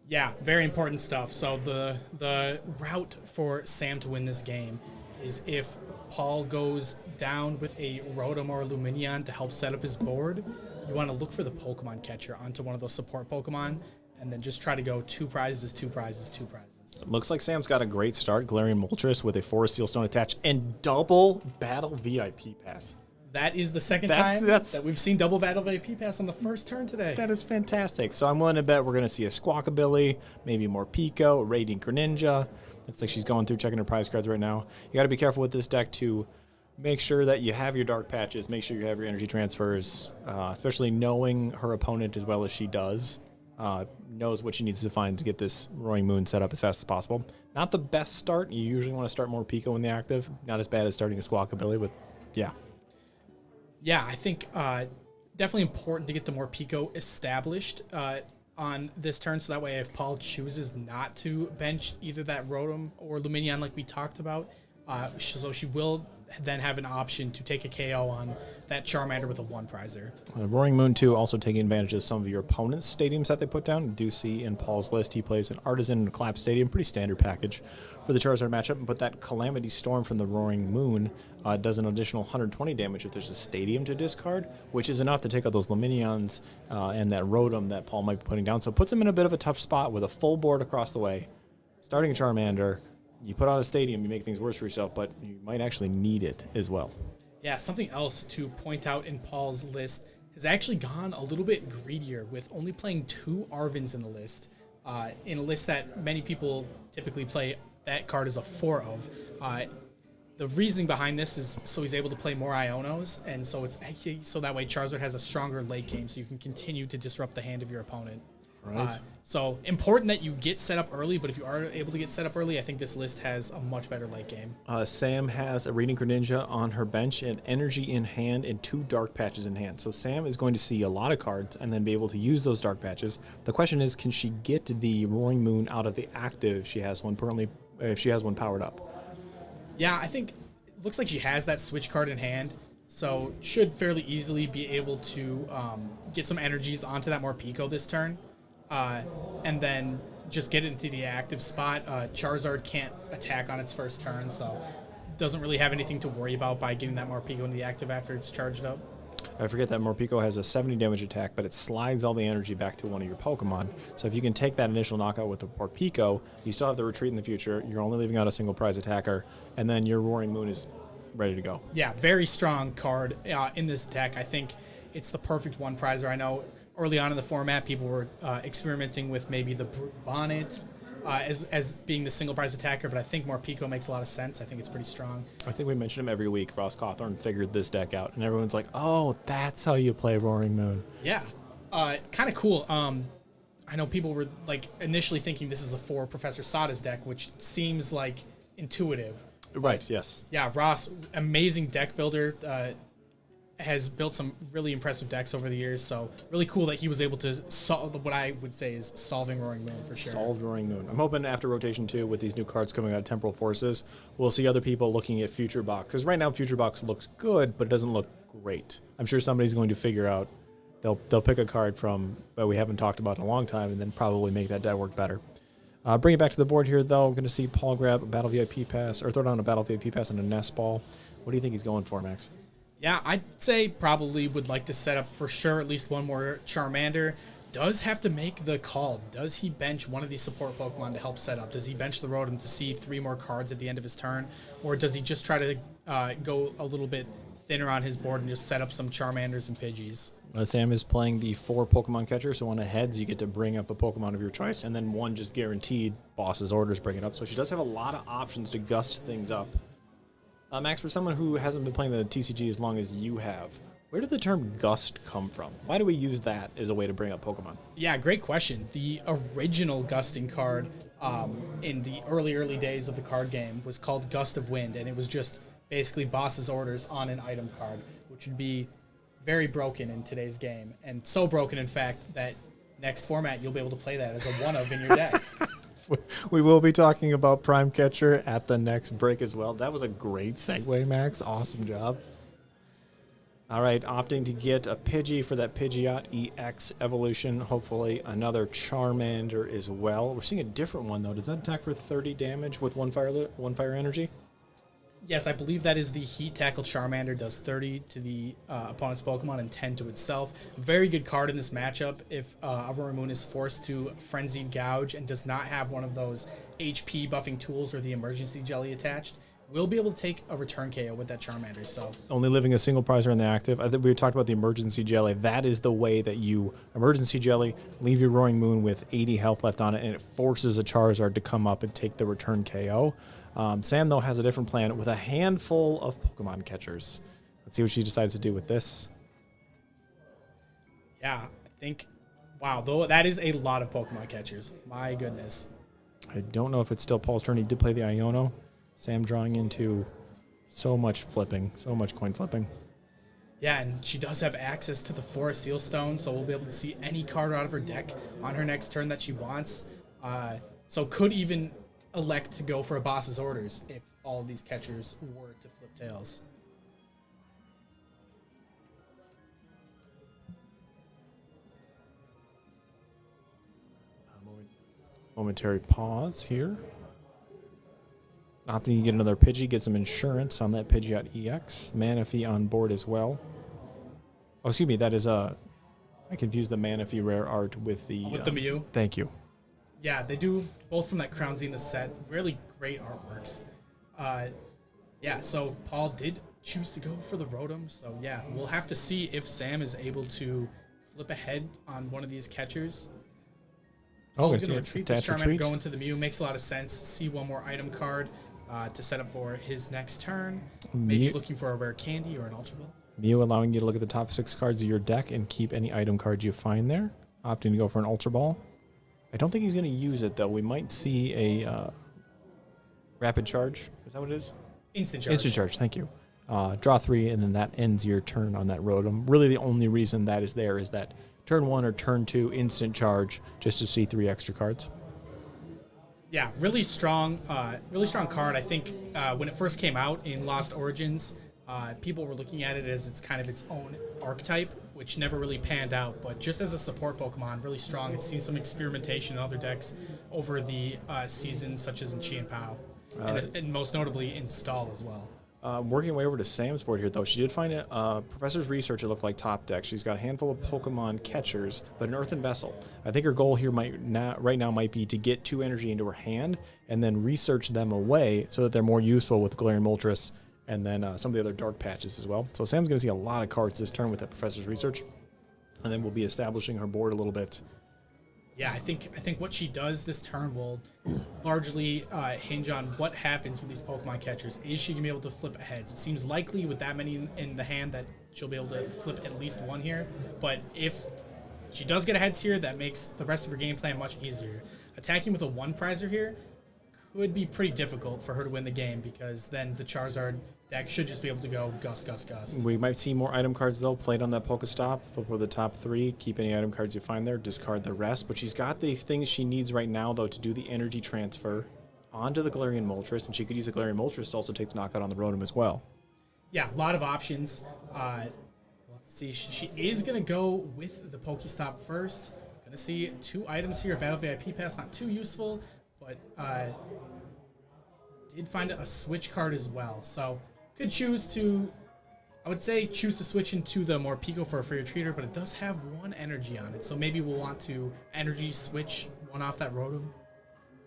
Yeah, very important stuff. So the route for Sam to win this game is if Paul goes down with a Rotom or a Lumineon to help set up his board, you want to look for the Pokemon catcher onto one of those support Pokemon, and then just try to go 2 prizes, 2 prizes, 2 prizes. Looks like Sam's got a great start. Galarian Moltres with a Forest Seal Stone attached and double Battle VIP pass. That is the second That's- time that's- that we've seen double Battle VIP pass on the first turn today. That is fantastic. So I'm willing to bet we're going to see a Squawkabilly, maybe more Pico, a Radiant Greninja. Looks like she's going through checking her prize cards right now. You got to be careful with this deck to make sure that you have your dark patches, make sure you have your energy transfers, especially knowing her opponent as well as she does. Knows what she needs to find to get this Roaring Moon set up as fast as possible. Not the best start. You usually want to start more Pico in the active. Not as bad as starting a Squawkabilly, but yeah. Yeah, I think definitely important to get the more Pico established on this turn, so that way if Paul chooses not to bench either that Rotom or Lumineon like we talked about, so she will then have an option to take a KO on that Charmander with a 1-prizer. Roaring Moon 2 also taking advantage of some of your opponent's stadiums that they put down. You do see in Paul's list he plays an Artisan and a Clap Stadium, pretty standard package for the Charizard matchup. But that Calamity Storm from the Roaring Moon does an additional 120 damage if there's a stadium to discard, which is enough to take out those Lumineons and that Rotom that Paul might be putting down. So it puts him in a bit of a tough spot with a full board across the way. Starting a Charmander, you put on a stadium, you make things worse for yourself, but you might actually need it as well. Yeah, something else to point out in Paul's list has actually gone a little bit greedier with only playing 2 Arvins in the list. In a list that many people typically play that card as a 4 of. The reasoning behind this is so he's able to play more Ionos, and so so that way Charizard has a stronger late game, so you can continue to disrupt the hand of your opponent. Right. So important that you get set up early, but if you are able to get set up early, I think this list has a much better late game. Sam has a Radiant Greninja on her bench, and Energy in hand, and 2 Dark Patches in hand. So Sam is going to see a lot of cards and then be able to use those Dark Patches. The question is, can she get the Roaring Moon out of the active? She has one currently, if she has one powered up. Yeah, I think it looks like she has that switch card in hand, so should fairly easily be able to get some energies onto that more Pico this turn. And then just get it into the active spot. Charizard can't attack on its first turn, so doesn't really have anything to worry about by getting that Morpeko into the active after it's charged up. I forget that Morpeko has a 70 damage attack, but it slides all the energy back to one of your Pokemon. So if you can take that initial knockout with the Morpeko, you still have the retreat in the future. You're only leaving out a single prize attacker, and then your Roaring Moon is ready to go. Yeah, very strong card in this deck. I think it's the perfect 1-prizer. I know early on in the format, people were experimenting with maybe the Brute Bonnet as being the single prize attacker, but I think Morpeko makes a lot of sense. I think it's pretty strong. I think we mention him every week. Ross Cawthorn figured this deck out, and everyone's like, oh, that's how you play Roaring Moon. Yeah, kind of cool. I know people were like initially thinking this is a 4 Professor Sada's deck, which seems like intuitive. Right. Yes. Yeah, Ross, amazing deck builder. Has built some really impressive decks over the years. So really cool that he was able to solve what I would say is solving Roaring Moon for sure. Solved Roaring Moon. I'm hoping after Rotation 2 with these new cards coming out of Temporal Forces, we'll see other people looking at Future Box. Because right now Future Box looks good, but it doesn't look great. I'm sure somebody's going to figure out, they'll pick a card from that we haven't talked about in a long time and then probably make that deck work better. Bring it back to the board here, though. I'm going to see Paul grab a Battle VIP pass, or throw down a Battle VIP pass and a Nest Ball. What do you think he's going for, Max? Yeah, I'd say probably would like to set up for sure at least one more Charmander. Does have to make the call. Does he bench one of these support Pokemon to help set up? Does he bench the Rotom to see 3 more cards at the end of his turn? Or does he just try to go a little bit thinner on his board and just set up some Charmanders and Pidgeys? Sam is playing the 4 Pokemon catcher, so on a heads you get to bring up a Pokemon of your choice, and then 1 just guaranteed boss's orders bring it up. So she does have a lot of options to gust things up. Max, for someone who hasn't been playing the TCG as long as you have, where did the term gust come from? Why do we use that as a way to bring up Pokemon? Yeah, great question. The original gusting card in the early days of the card game was called Gust of Wind, and it was just basically boss's orders on an item card, which would be very broken in today's game, and so broken, in fact, that next format you'll be able to play that as a one-of in your deck. We will be talking about Prime Catcher at the next break as well. That was a great segue, Max. Awesome job. All right, opting to get a Pidgey for that Pidgeot EX evolution. Hopefully another Charmander as well. We're seeing a different one, though. Does that attack for 30 damage with one fire energy? Yes, I believe that is the Heat Tackle Charmander. Does 30 to the opponent's Pokemon and 10 to itself. Very good card in this matchup if Roaring Moon is forced to Frenzied Gouge and does not have one of those HP buffing tools or the Emergency Jelly attached. We'll be able to take a return KO with that Charmander. So only living a single prizer in the active. I think we talked about the Emergency Jelly. That is the way that you Emergency Jelly, leave your Roaring Moon with 80 health left on it, and it forces a Charizard to come up and take the return KO. Sam, though, has a different plan with a handful of Pokemon catchers. Let's see what she decides to do with this. Yeah, I think, wow, though that is a lot of Pokemon catchers. My goodness. I don't know if it's still Paul's turn. He did play the Iono. Sam drawing into so much flipping, so much coin flipping. Yeah, and she does have access to the Forest Seal Stone, so we'll be able to see any card out of her deck on her next turn that she wants. So could even elect to go for a boss's orders if all of these catchers were to flip tails. Momentary pause here. Opting to get another Pidgey, get some insurance on that Pidgeot EX. Manaphy on board as well. Oh, excuse me, that is I confused the Manaphy rare art with the... With the Mew? Thank you. Yeah, they do both from that Crown Zenith set. Really great artworks. Yeah, so Paul did choose to go for the Rotom. So yeah, we'll have to see if Sam is able to flip ahead on one of these catchers. Paul's going to retreat this Charmander, go into the Mew. Makes a lot of sense. See one more item card to set up for his next turn. Maybe looking for a rare candy or an Ultra Ball. Mew allowing you to look at the top 6 cards of your deck and keep any item cards you find there. Opting to go for an Ultra Ball. I don't think he's going to use it, though. We might see a Rapid Charge. Is that what it is? Instant Charge. Instant Charge, thank you. Draw 3, and then that ends your turn on that Rotom. Really, the only reason that is there is that turn 1 or turn 2 Instant Charge just to see 3 extra cards. Yeah, really strong card. I think when it first came out in Lost Origins, people were looking at it as it's kind of its own archetype, which never really panned out. But just as a support Pokemon, really strong. It's seen some experimentation in other decks over the season, such as in Chi and Pao, and most notably in Stall as well. Working way over to Sam's board here, though, she did find a Professor's Research. It looked like top deck. She's got a handful of Pokemon catchers, but an Earthen Vessel. I think her goal here right now might be to get 2 energy into her hand and then research them away so that they're more useful with Galarian Moltres and then some of the other dark patches as well. So Sam's going to see a lot of cards this turn with that Professor's Research, and then we'll be establishing her board a little bit. Yeah, I think what she does this turn will largely hinge on what happens with these Pokemon catchers. Is she going to be able to flip aheads? It seems likely with that many in the hand that she'll be able to flip at least one here. But if she does get aheads here, that makes the rest of her game plan much easier. Attacking with a 1 prizer here could be pretty difficult for her to win the game because then the Charizard deck should just be able to go Gust, Gust, Gust. We might see more item cards though played on that Pokestop. Flip over the top 3, keep any item cards you find there, discard the rest. But she's got these things she needs right now though to do the energy transfer onto the Galarian Moltres, and she could use the Galarian Moltres to also take the knockout on the Rotom as well. Yeah, a lot of options. Let's see, she is going to go with the Pokestop first. Going to see 2 items here. Battle VIP Pass, not too useful, but did find a switch card as well. So could choose to, I would say choose to switch into the Morpeko for a free retreater, but it does have 1 energy on it. So maybe we'll want to energy switch 1 off that Rotom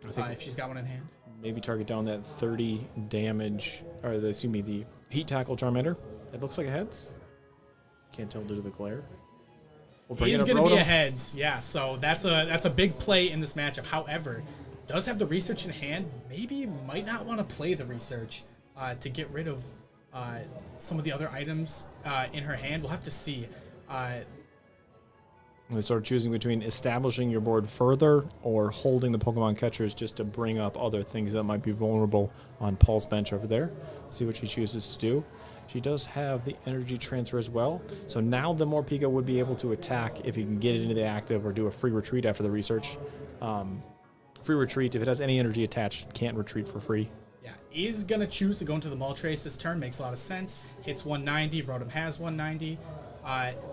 if she's got 1 in hand. Maybe target down that 30 damage, or the Heat Tackle Charmander. It looks like a heads. Can't tell due to the glare. We'll bring He's in going to be a Rotom. heads, yeah. So that's a big play in this matchup. However, does have the research in hand. Maybe might not want to play the research to get rid of some of the other items in her hand. We'll have to see. We start choosing between establishing your board further or holding the Pokemon catchers just to bring up other things that might be vulnerable on Paul's bench over there. See what she chooses to do. She does have the energy transfer as well. So now the Morpeko would be able to attack if you can get it into the active or do a free retreat after the research. Free retreat, if it has any energy attached, it can't retreat for free. Yeah, is going to choose to go into the Moltres this turn. Makes a lot of sense. Hits 190. Rotom has 190.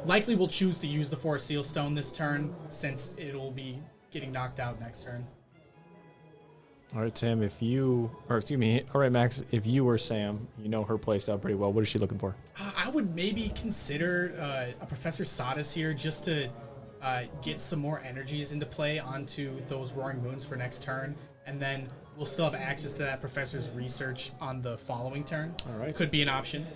Likely will choose to use the Forest Seal Stone this turn since it'll be getting knocked out next turn. All right, Sam, all right, Max, if you were Sam, you know her playstyle pretty well. What is she looking for? I would maybe consider a Professor Sadas here just to get some more energies into play onto those Roaring Moons for next turn, and then we'll still have access to that Professor's research on the following turn. All right. Could be an option.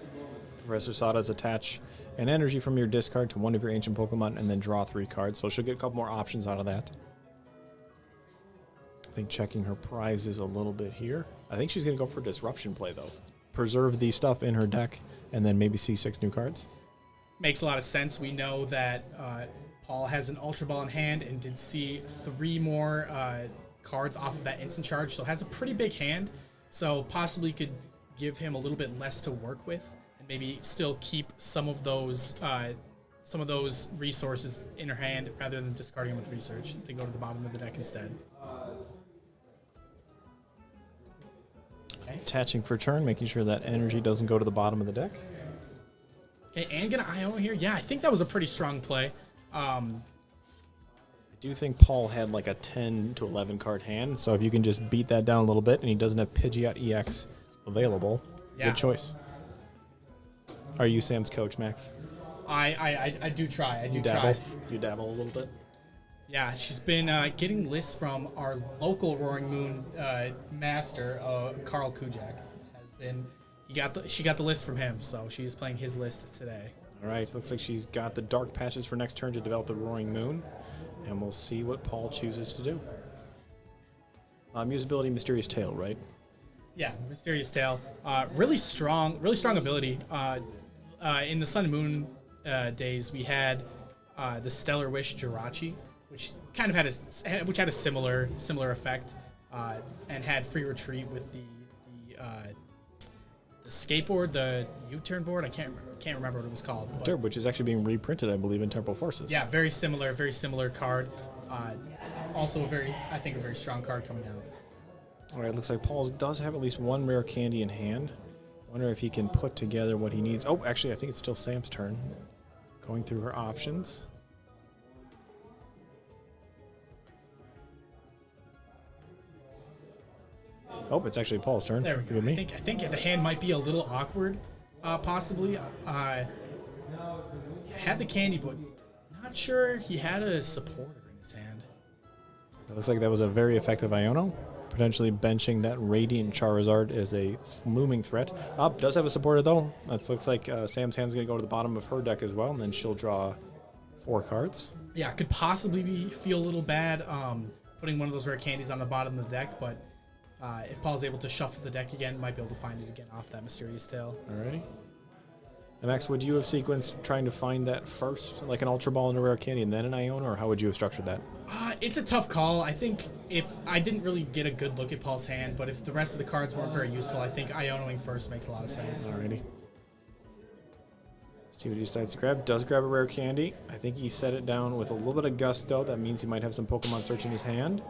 Professor Sada's attach an energy from your discard to one of your ancient Pokemon and then draw 3 cards. So she'll get a couple more options out of that. I think checking her prizes a little bit here. I think she's going to go for disruption play, though. Preserve the stuff in her deck and then maybe see 6 new cards. Makes a lot of sense. We know that Paul has an Ultra Ball in hand and did see 3 more cards off of that instant charge, so has a pretty big hand. So possibly could give him a little bit less to work with, and maybe still keep some of those resources in her hand rather than discarding them with research. They go to the bottom of the deck instead. Okay. Attaching for turn, making sure that energy doesn't go to the bottom of the deck. Okay, and gonna Iono here. Yeah, I think that was a pretty strong play. I do think Paul had like a 10 to 11 card hand, so if you can just beat that down a little bit and he doesn't have Pidgeot EX available, Yeah. good choice. Are you Sam's coach, Max? I do try. I do You try. dabble? You dabble a little bit? Yeah, she's been getting lists from our local Roaring Moon master, Carl Kujak. She got the list from him, so she is playing his list today. All right, looks like she's got the dark patches for next turn to develop the Roaring Moon, and we'll see what Paul chooses to do. Usability, Mysterious Tail, right? Yeah, Mysterious Tail, really strong ability. In the Sun and Moon days, we had the Stellar Wish Jirachi, which kind of had a similar effect, and had free retreat with the skateboard, the U-turn board. I can't remember what it was called. But Which is actually being reprinted, I believe, in Temporal Forces. yeah, very similar card. Also I think a very strong card coming out. All right, looks like Paul does have at least 1 rare candy in hand. Wonder if he can put together what he needs. Oh, actually, I think it's still Sam's turn. Going through her options. Oh, it's actually Paul's turn. There we go. Forgive me. I think the hand might be a little awkward, possibly. Had the candy, but not sure he had a supporter in his hand. It looks like that was a very effective Iono. Potentially benching that Radiant Charizard is a looming threat. Does have a supporter, though. That looks like Sam's hand's going to go to the bottom of her deck as well, and then she'll draw 4 cards. Yeah, could possibly feel a little bad putting one of those rare candies on the bottom of the deck, but if Paul's able to shuffle the deck again, might be able to find it again off that Mysterious Tail. Alrighty. Max, would you have sequenced trying to find that first, like an Ultra Ball and a Rare Candy, and then an Iona, or how would you have structured that? It's a tough call. I think if I didn't really get a good look at Paul's hand, but if the rest of the cards weren't very useful, I think Ionoing first makes a lot of sense. Alrighty. See what he decides to grab. Does grab a Rare Candy. I think he set it down with a little bit of gusto. That means he might have some Pokemon Search in his hand.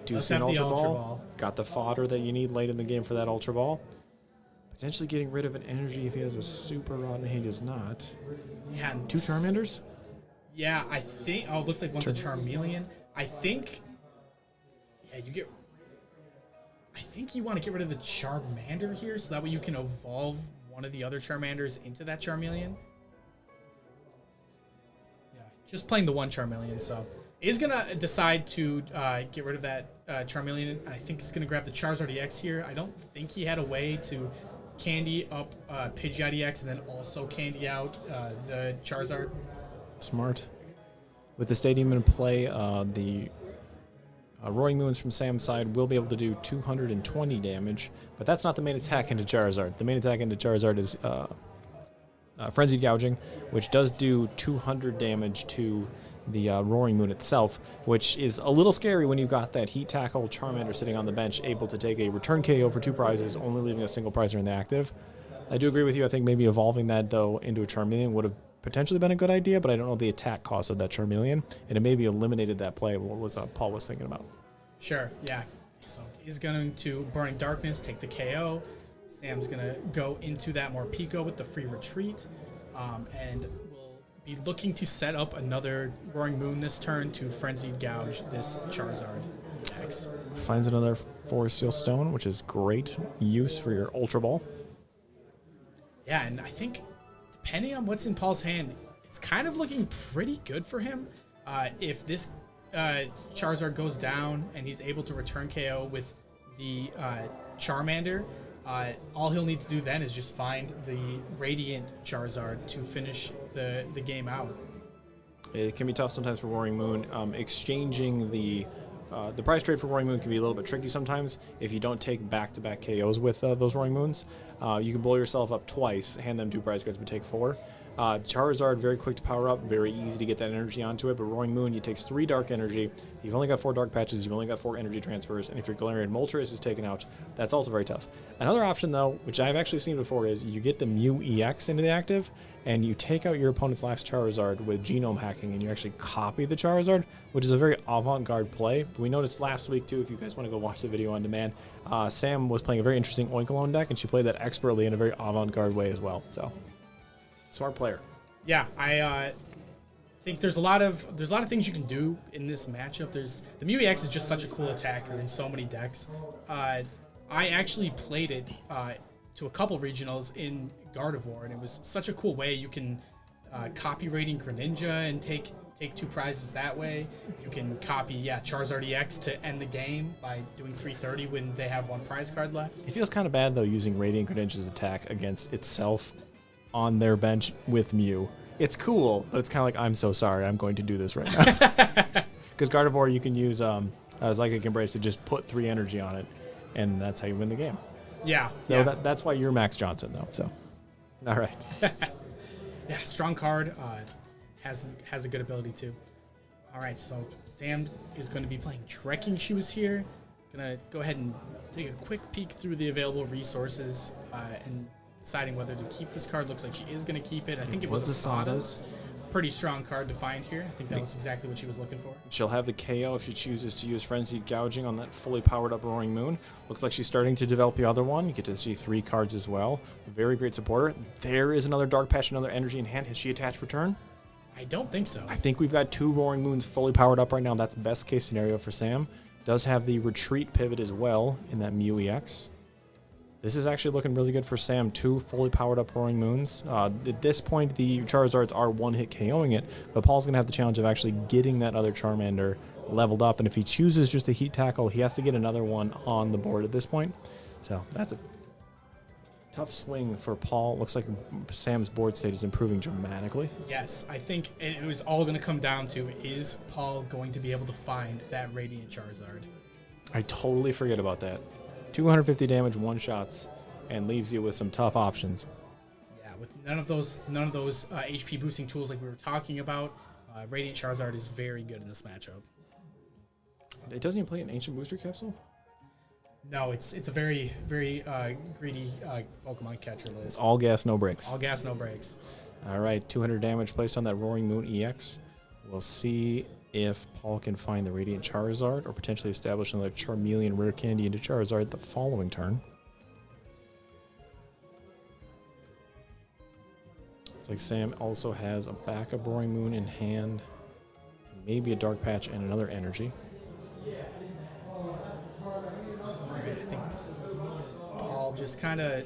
Do see an Ultra Ball. Got the fodder that you need late in the game for that Ultra Ball. Potentially getting rid of an energy if he has a Super Rod, and he does not. Yeah. 2 Charmanders? Yeah, I think... Oh, it looks like one's a Charmeleon. I think... Yeah, you get... I think you want to get rid of the Charmander here, so that way you can evolve one of the other Charmanders into that Charmeleon. Yeah, just playing the one Charmeleon, so... Is going to decide to get rid of that Charmeleon. I think he's going to grab the Charizard EX here. I don't think he had a way to candy up Pidgeot EX and then also candy out the Charizard. Smart. With the stadium in play, the Roaring Moons from Sam's side will be able to do 220 damage, but that's not the main attack into Charizard. The main attack into Charizard is Frenzied Gouging, which does do 200 damage to the Roaring Moon itself, which is a little scary when you've got that Heat Tackle Charmander sitting on the bench, able to take a return KO for 2 prizes, only leaving a single prizer in the active. I do agree with you. I think maybe evolving that, though, into a Charmeleon would have potentially been a good idea, but I don't know the attack cost of that Charmeleon, and it maybe eliminated that play, what was Paul was thinking about. Sure, yeah. So he's going to Burning Darkness, take the KO. Sam's going to go into that Morpeko with the free retreat, and will be looking to set up another Roaring Moon this turn to Frenzied Gouge this Charizard EX. Finds another Forest Seal Stone, which is great use for your Ultra Ball. Yeah, and I think depending on what's in Paul's hand, it's kind of looking pretty good for him. If this Charizard goes down and he's able to return KO with the Charmander, all he'll need to do then is just find the Radiant Charizard to finish the game out. It can be tough sometimes for Roaring Moon. Exchanging the price trade for Roaring Moon can be a little bit tricky sometimes if you don't take back-to-back KOs with those Roaring Moons. You can blow yourself up twice, hand them 2 prize cards, but take 4. Charizard, very quick to power up, very easy to get that energy onto it, but Roaring Moon, it takes 3 dark energy. You've only got 4 dark patches, you've only got 4 energy transfers, and if your Galarian Moltres is taken out, that's also very tough. Another option, though, which I've actually seen before, is you get the Mew EX into the active, and you take out your opponent's last Charizard with Genome Hacking, and you actually copy the Charizard, which is a very avant-garde play. But we noticed last week, too, if you guys want to go watch the video on demand, Sam was playing a very interesting Oinkologne deck, and she played that expertly in a very avant-garde way as well. So, smart player. Yeah, I think there's a lot of things you can do in this matchup. The Mew EX is just such a cool attacker in so many decks. I actually played it to a couple regionals in Gardevoir, and it was such a cool way. You can copy Radiant Greninja and take 2 prizes that way. You can copy Charizard EX to end the game by doing 330 when they have 1 prize card left. It feels kind of bad, though, using Radiant Greninja's attack against itself on their bench with Mew. It's cool, but it's kind of like, I'm so sorry, I'm going to do this right now. Because Gardevoir, you can use Psychic Embrace to just put 3 energy on it, and that's how you win the game. Yeah. No, that's why you're Max Johnson, though. So, all right. Yeah, strong card. Has a good ability too. All right, so Sam is going to be playing Trekking Shoes here. Gonna go ahead and take a quick peek through the available resources and deciding whether to keep this card. Looks like she is going to keep it. I think it was a Sada's. Pretty strong card to find here. I think that was exactly what she was looking for. She'll have the KO if she chooses to use Frenzied Gouging on that fully powered up Roaring Moon. Looks like she's starting to develop the other one. You get to see 3 cards as well. Very great supporter. There is another Dark Patch, another energy in hand. Has she attached return? I don't think so. I think we've got 2 Roaring Moons fully powered up right now. That's best case scenario for Sam. Does have the retreat pivot as well in that Mew EX. This is actually looking really good for Sam. 2 fully powered up Roaring Moons. At this point, the Charizards are 1-hit KOing it, but Paul's going to have the challenge of actually getting that other Charmander leveled up, and if he chooses just a Heat Tackle, he has to get another one on the board at this point. So that's a tough swing for Paul. Looks like Sam's board state is improving dramatically. Yes, I think it was all going to come down to, is Paul going to be able to find that Radiant Charizard? I totally forget about that. 250 damage, 1-shots, and leaves you with some tough options. Yeah, None of those HP boosting tools like we were talking about. Radiant Charizard is very good in this matchup. It doesn't even play an Ancient Booster Capsule? No, it's a very greedy Pokemon catcher list. All gas, no brakes. All gas, no brakes. All right, 200 damage placed on that Roaring Moon EX. We'll see if Paul can find the Radiant Charizard or potentially establish another Charmeleon Rare Candy into Charizard the following turn. It's like Sam also has a backup Roaring Moon in hand, maybe a Dark Patch and another Energy. I think Paul just kind of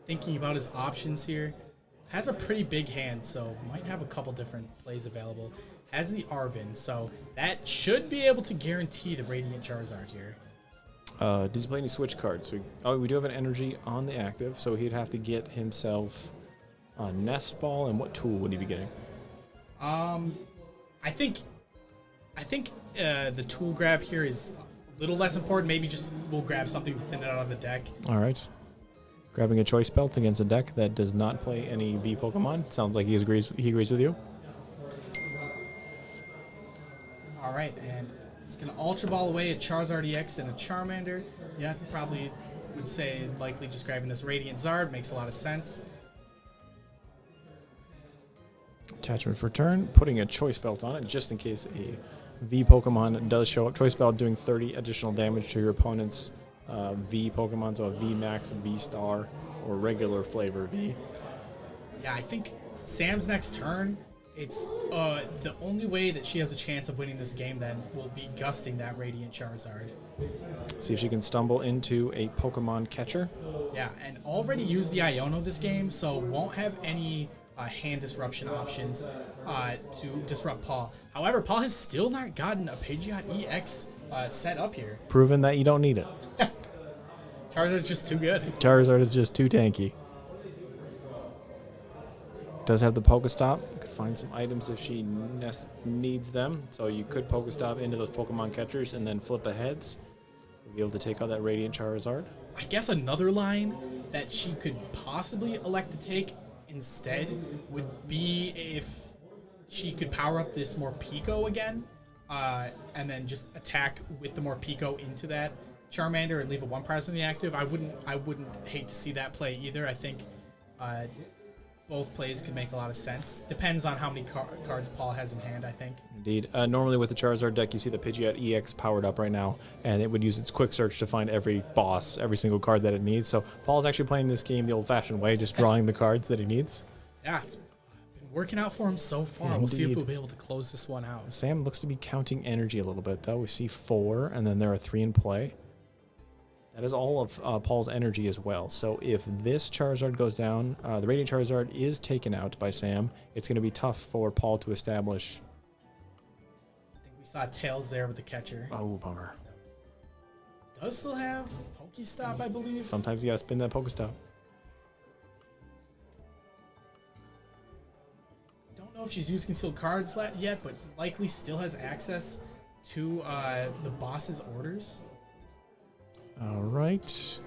thinking about his options here. Has a pretty big hand, so might have a couple different plays available. Has the Arven, so that should be able to guarantee the Radiant Charizard here. Does he play any switch cards? We do have an Energy on the active, so he'd have to get himself a Nest Ball, and what tool would he be getting? I think the tool grab here is a little less important. Maybe just we'll grab something to thin it out of the deck. All right. Grabbing a Choice Belt against a deck that does not play any V Pokemon. Sounds like he agrees with you. All right, and it's going to Ultra Ball away a Charizard EX and a Charmander. Yeah, probably would say likely just grabbing this Radiant Zard. Makes a lot of sense. Attachment for turn. Putting a Choice Belt on it just in case a V Pokemon does show up. Choice Belt doing 30 additional damage to your opponent's V Pokemon, so a V Max, a V Star, or regular flavor V. Yeah, I think Sam's next turn, it's the only way that she has a chance of winning this game then will be gusting that Radiant Charizard. See if she can stumble into a Pokemon catcher. Yeah, and already used the Iono this game, so won't have any hand disruption options to disrupt Paul. However, Paul has still not gotten a Pidgeot EX set up here. Proven that you don't need it. Charizard's just too good. Charizard is just too tanky. Does have the Pokestop. Could find some items if she needs them. So you could Pokestop into those Pokemon catchers and then flip aheads. Be able to take out that Radiant Charizard. I guess another line that she could possibly elect to take instead would be if she could power up this Morpeko again, and then just attack with the Morpeko into that Charmander and leave a 1 prize on the active. I wouldn't hate to see that play either. I think both plays could make a lot of sense. Depends on how many cards Paul has in hand, I think. Indeed. Normally with the Charizard deck, you see the Pidgeot EX powered up right now, and it would use its quick search to find every boss, every single card that it needs. So Paul's actually playing this game the old-fashioned way, just drawing the cards that he needs. Yeah, it's been working out for him so far. Indeed. We'll see if we'll be able to close this one out. Sam looks to be counting energy a little bit, though. We see 4, and then there are 3 in play. That is all of Paul's energy as well. So if this Charizard goes down, the Radiant Charizard is taken out by Sam. It's going to be tough for Paul to establish. I think we saw Tails there with the catcher. Oh, bummer. Does still have Pokestop, I believe. Sometimes you got to spin that Pokestop. Don't know if she's used concealed cards yet, but likely still has access to the boss's orders. All right.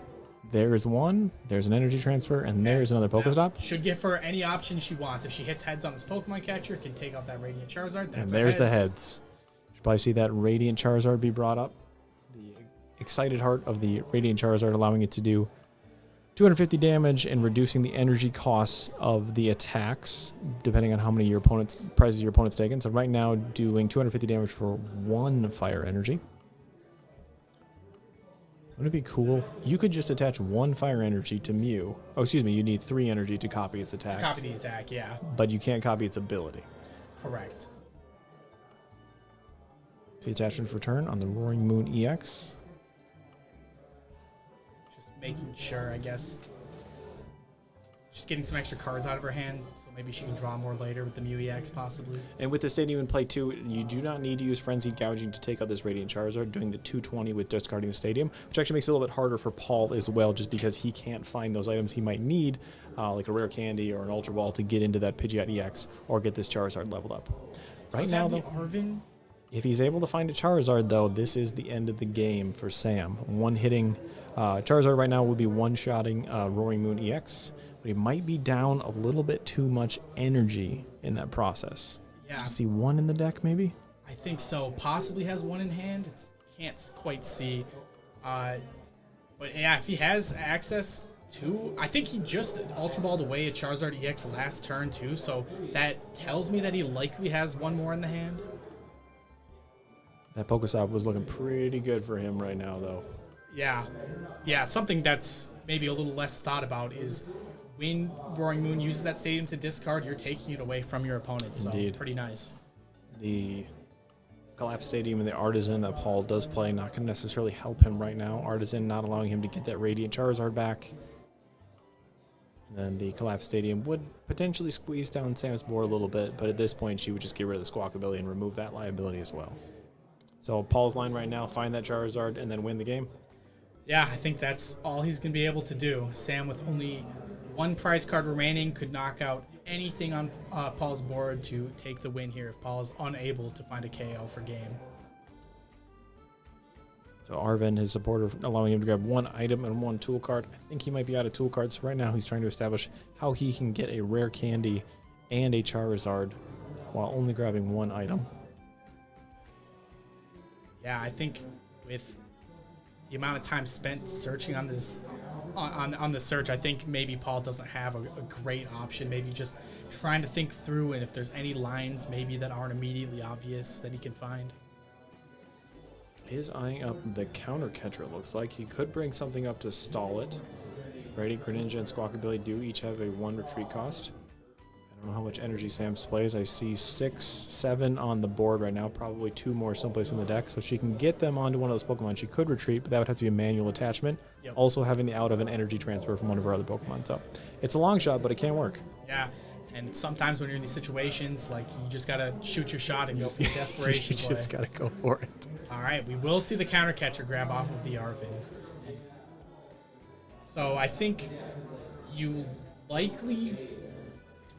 There's one. There's an energy transfer, and there's another Pokestop. Should give her any option she wants. If she hits heads on this Pokemon catcher, can take out that Radiant Charizard. That's And there's the heads. Should probably see that Radiant Charizard be brought up. The excited heart of the Radiant Charizard, allowing it to do 250 damage and reducing the energy costs of the attacks, depending on how many prizes your opponent's taken. So right now, doing 250 damage for 1 fire energy. Wouldn't it be cool? You could just attach 1 fire energy to Mew. Oh, excuse me, you need 3 energy to copy its attacks. To copy the attack, yeah. But you can't copy its ability. Correct. The attachment for turn on the Roaring Moon EX. Just making sure, I guess. Just getting some extra cards out of her hand, so maybe she can draw more later with the Mew EX, possibly. And with the Stadium in play too, you do not need to use Frenzied Gouging to take out this Radiant Charizard, doing the 220 with discarding the Stadium, which actually makes it a little bit harder for Paul as well, just because he can't find those items he might need, like a Rare Candy or an Ultra Ball, to get into that Pidgeot EX or get this Charizard leveled up. Right now, though, Arven. if he's able to find a Charizard, though, this is the end of the game for Sam. One hitting Charizard right now would be one-shotting Roaring Moon EX. but he might be down a little bit too much energy in that process. Yeah. You see one in the deck, maybe? I think so. Possibly has one in hand. Can't quite see. But yeah, if he has access to, I think he just Ultra Balled away a Charizard EX last turn too. So that tells me that he likely has one more in the hand. That Pokestop was looking pretty good for him right now, though. Yeah. Something that's maybe a little less thought about is when Roaring Moon uses that stadium to discard, you're taking it away from your opponent. So Indeed. pretty nice. The Collapse Stadium and the Artisan that Paul does play not going to necessarily help him right now. Artisan not allowing him to get that Radiant Charizard back. And then the Collapse Stadium would potentially squeeze down Sam's board a little bit, but at this point she would just get rid of the Squawk ability and remove that liability as well. So Paul's line right now, find that Charizard and then win the game. Yeah, I think that's all he's going to be able to do. Sam, with only one prize card remaining, could knock out anything on Paul's board to take the win here if Paul is unable to find a KO for game. So Arven, his supporter, allowing him to grab one item and one tool card. I think he might be out of tool cards. So right now he's trying to establish how he can get a rare candy and a Charizard while only grabbing one item. Yeah, I think with the amount of time spent searching on this on the search, I think maybe Paul doesn't have a great option. Maybe just trying to think through, and if there's any lines maybe that aren't immediately obvious that he can find. Is eyeing up the counter catcher, it looks like. He could bring something up to stall it. Radiant Greninja and Squawk ability do each have a 1 retreat cost. I don't know how much energy Sam plays. I see 6, 7 on the board right now. Probably 2 more someplace in the deck. So she can get them onto one of those Pokemon. She could retreat, but that would have to be a manual attachment. Yep. Also having the out of an energy transfer from one of her other Pokemon. So it's a long shot, but it can work. Yeah, and sometimes when you're in these situations, like, you just gotta shoot your shot and go for the desperation You play. just gotta go for it. All right, we will see the counter catcher grab off of the Arven. So I think you likely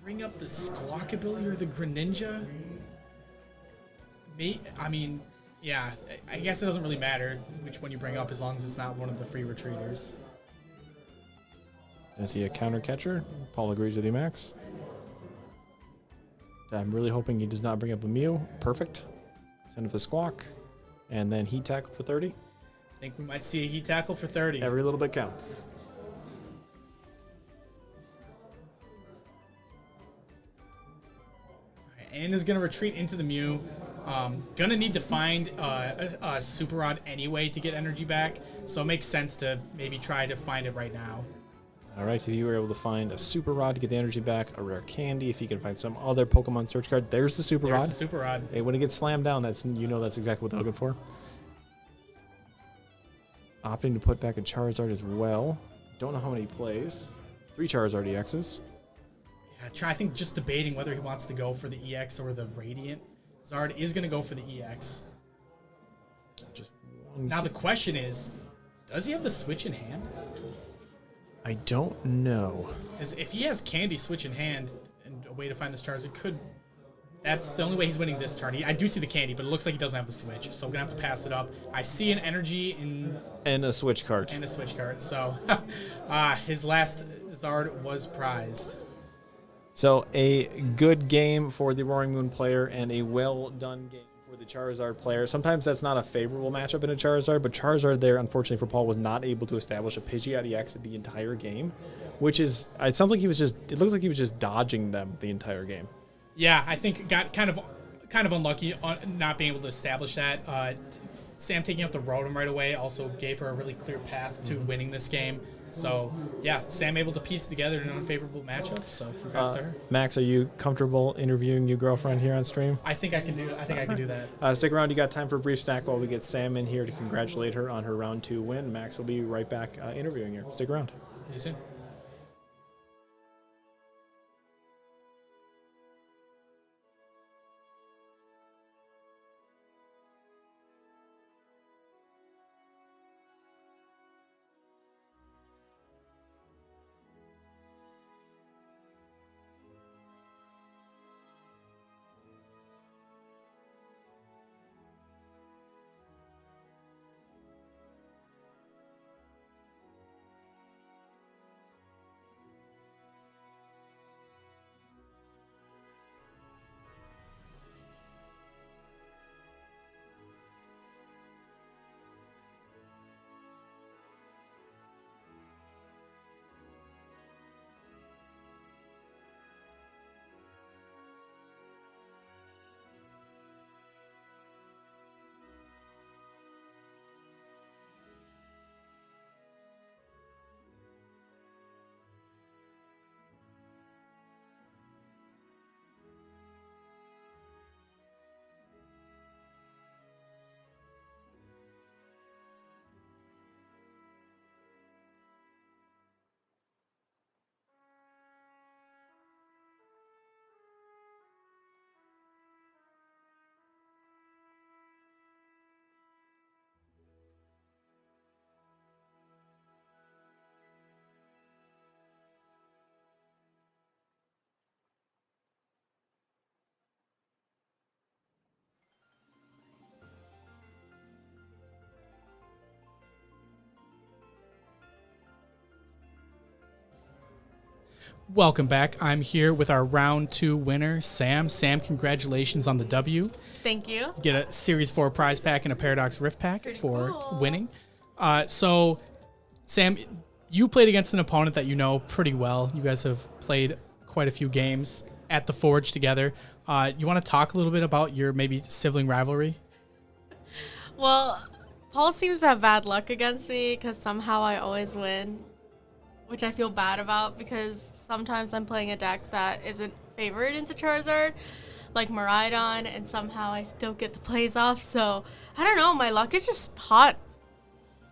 bring up the Squawk ability or the Greninja. I mean, yeah, I guess it doesn't really matter which one you bring up as long as it's not one of the free retreaters. Is he a counter catcher? Paul agrees with you, Max. I'm really hoping he does not bring up a Mew. Perfect. Send up the Squawk. And then Heat Tackle for 30. I think we might see a Heat Tackle for 30. Every little bit counts. And is going to retreat into the Mew. Gonna need to find a Super Rod anyway to get energy back, so it makes sense to maybe try to find it right now. All right, if you were able to find a Super Rod to get the energy back, a rare candy, if you can find some other Pokemon search card, there's the Super There's Rod. the Super Rod. Hey, when it gets slammed down, that's that's exactly what they're looking for. Opting to put back a Charizard as well. Don't know how many he plays. 3 Charizard EXs. Yeah, I think just debating whether he wants to go for the EX or the Radiant. Zard is going to go for the EX. Just one. Now the question is, does he have the Switch in hand? I don't know. Because if he has Candy Switch in hand and a way to find this Charizard, that's the only way he's winning this turn. I do see the Candy, but it looks like he doesn't have the Switch, so I'm going to have to pass it up. I see an Energy And a Switch card. and a Switch card, so his last Zard was prized. So a good game for the Roaring Moon player and a well done game for the Charizard player. Sometimes that's not a favorable matchup in a Charizard, but Charizard there, unfortunately for Paul, was not able to establish a Pidgeot EX the entire game, which is, it sounds like it looks like he was just dodging them the entire game. Yeah, I think got kind of unlucky on not being able to establish that. Sam taking out the Rotom right away also gave her a really clear path to winning this game. So, yeah, Sam able to piece together an unfavorable matchup, so congrats to her. Max, are you comfortable interviewing your girlfriend here on stream? I think I can do that. Stick around. You got time for a brief snack while we get Sam in here to congratulate her on her round 2 win. Max will be right back interviewing her. Stick around. See you soon. Welcome back. I'm here with our round 2 winner, Sam. Sam, congratulations on the W. Thank you. You get a Series 4 prize pack and a Paradox Rift pack for cool. winning. So, Sam, you played against an opponent that you know pretty well. You guys have played quite a few games at the Forge together. You want to talk a little bit about your maybe sibling rivalry? Well, Paul seems to have bad luck against me because somehow I always win, which I feel bad about because sometimes I'm playing a deck that isn't favored into Charizard, like Miraidon, and somehow I still get the plays off. So I don't know, my luck is just hot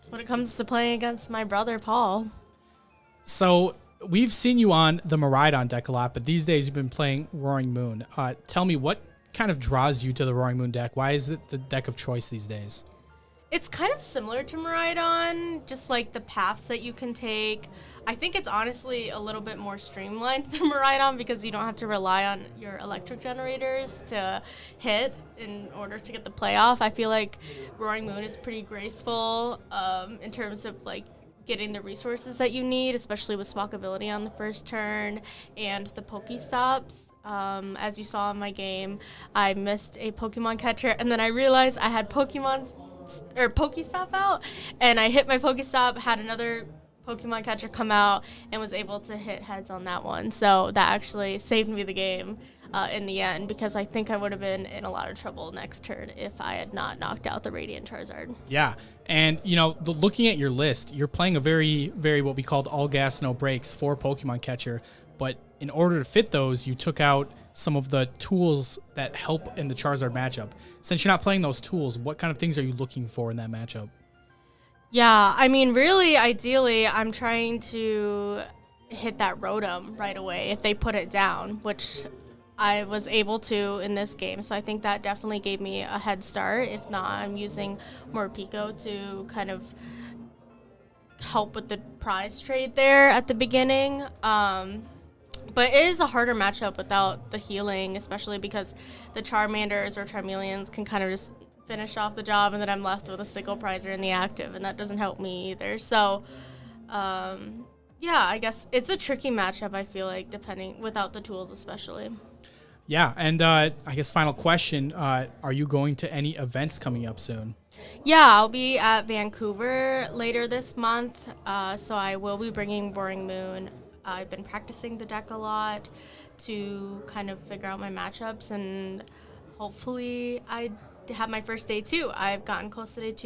when it comes to playing against my brother Paul. So we've seen you on the Miraidon deck a lot, but these days you've been playing Roaring Moon. Tell me, what kind of draws you to the Roaring Moon deck? Why is it the deck of choice these days? It's kind of similar to Miraidon, just like the paths that you can take. I think it's honestly a little bit more streamlined than Miraidon because you don't have to rely on your electric generators to hit in order to get the play off. I feel like Roaring Moon is pretty graceful in terms of like getting the resources that you need, especially with Swappability on the first turn and the Pokestops. As you saw in my game, I missed a Pokemon catcher, and then I realized I had Pokestop out, and I hit my Pokestop, had another Pokemon catcher come out, and was able to hit heads on that one. So that actually saved me the game in the end, because I think I would have been in a lot of trouble next turn if I had not knocked out the Radiant Charizard. Yeah, and looking at your list, you're playing a very, very what we called all gas, no brakes for Pokemon catcher, but in order to fit those, you took out some of the tools that help in the Charizard matchup. Since you're not playing those tools, what kind of things are you looking for in that matchup? Yeah, I mean, really, ideally, I'm trying to hit that Rotom right away if they put it down, which I was able to in this game. So I think that definitely gave me a head start. If not, I'm using Morpeko to kind of help with the prize trade there at the beginning. But it is a harder matchup without the healing, especially because the Charmanders or Charmeleons can kind of just finish off the job, and then I'm left with a Sickle Prizer in the active, and that doesn't help me either. So, yeah, I guess it's a tricky matchup, I feel like, without the tools especially. Yeah, and I guess final question, are you going to any events coming up soon? Yeah, I'll be at Vancouver later this month, so I will be bringing Roaring Moon. I've been practicing the deck a lot to kind of figure out my matchups, and hopefully I have my first day too. I've gotten close to day 2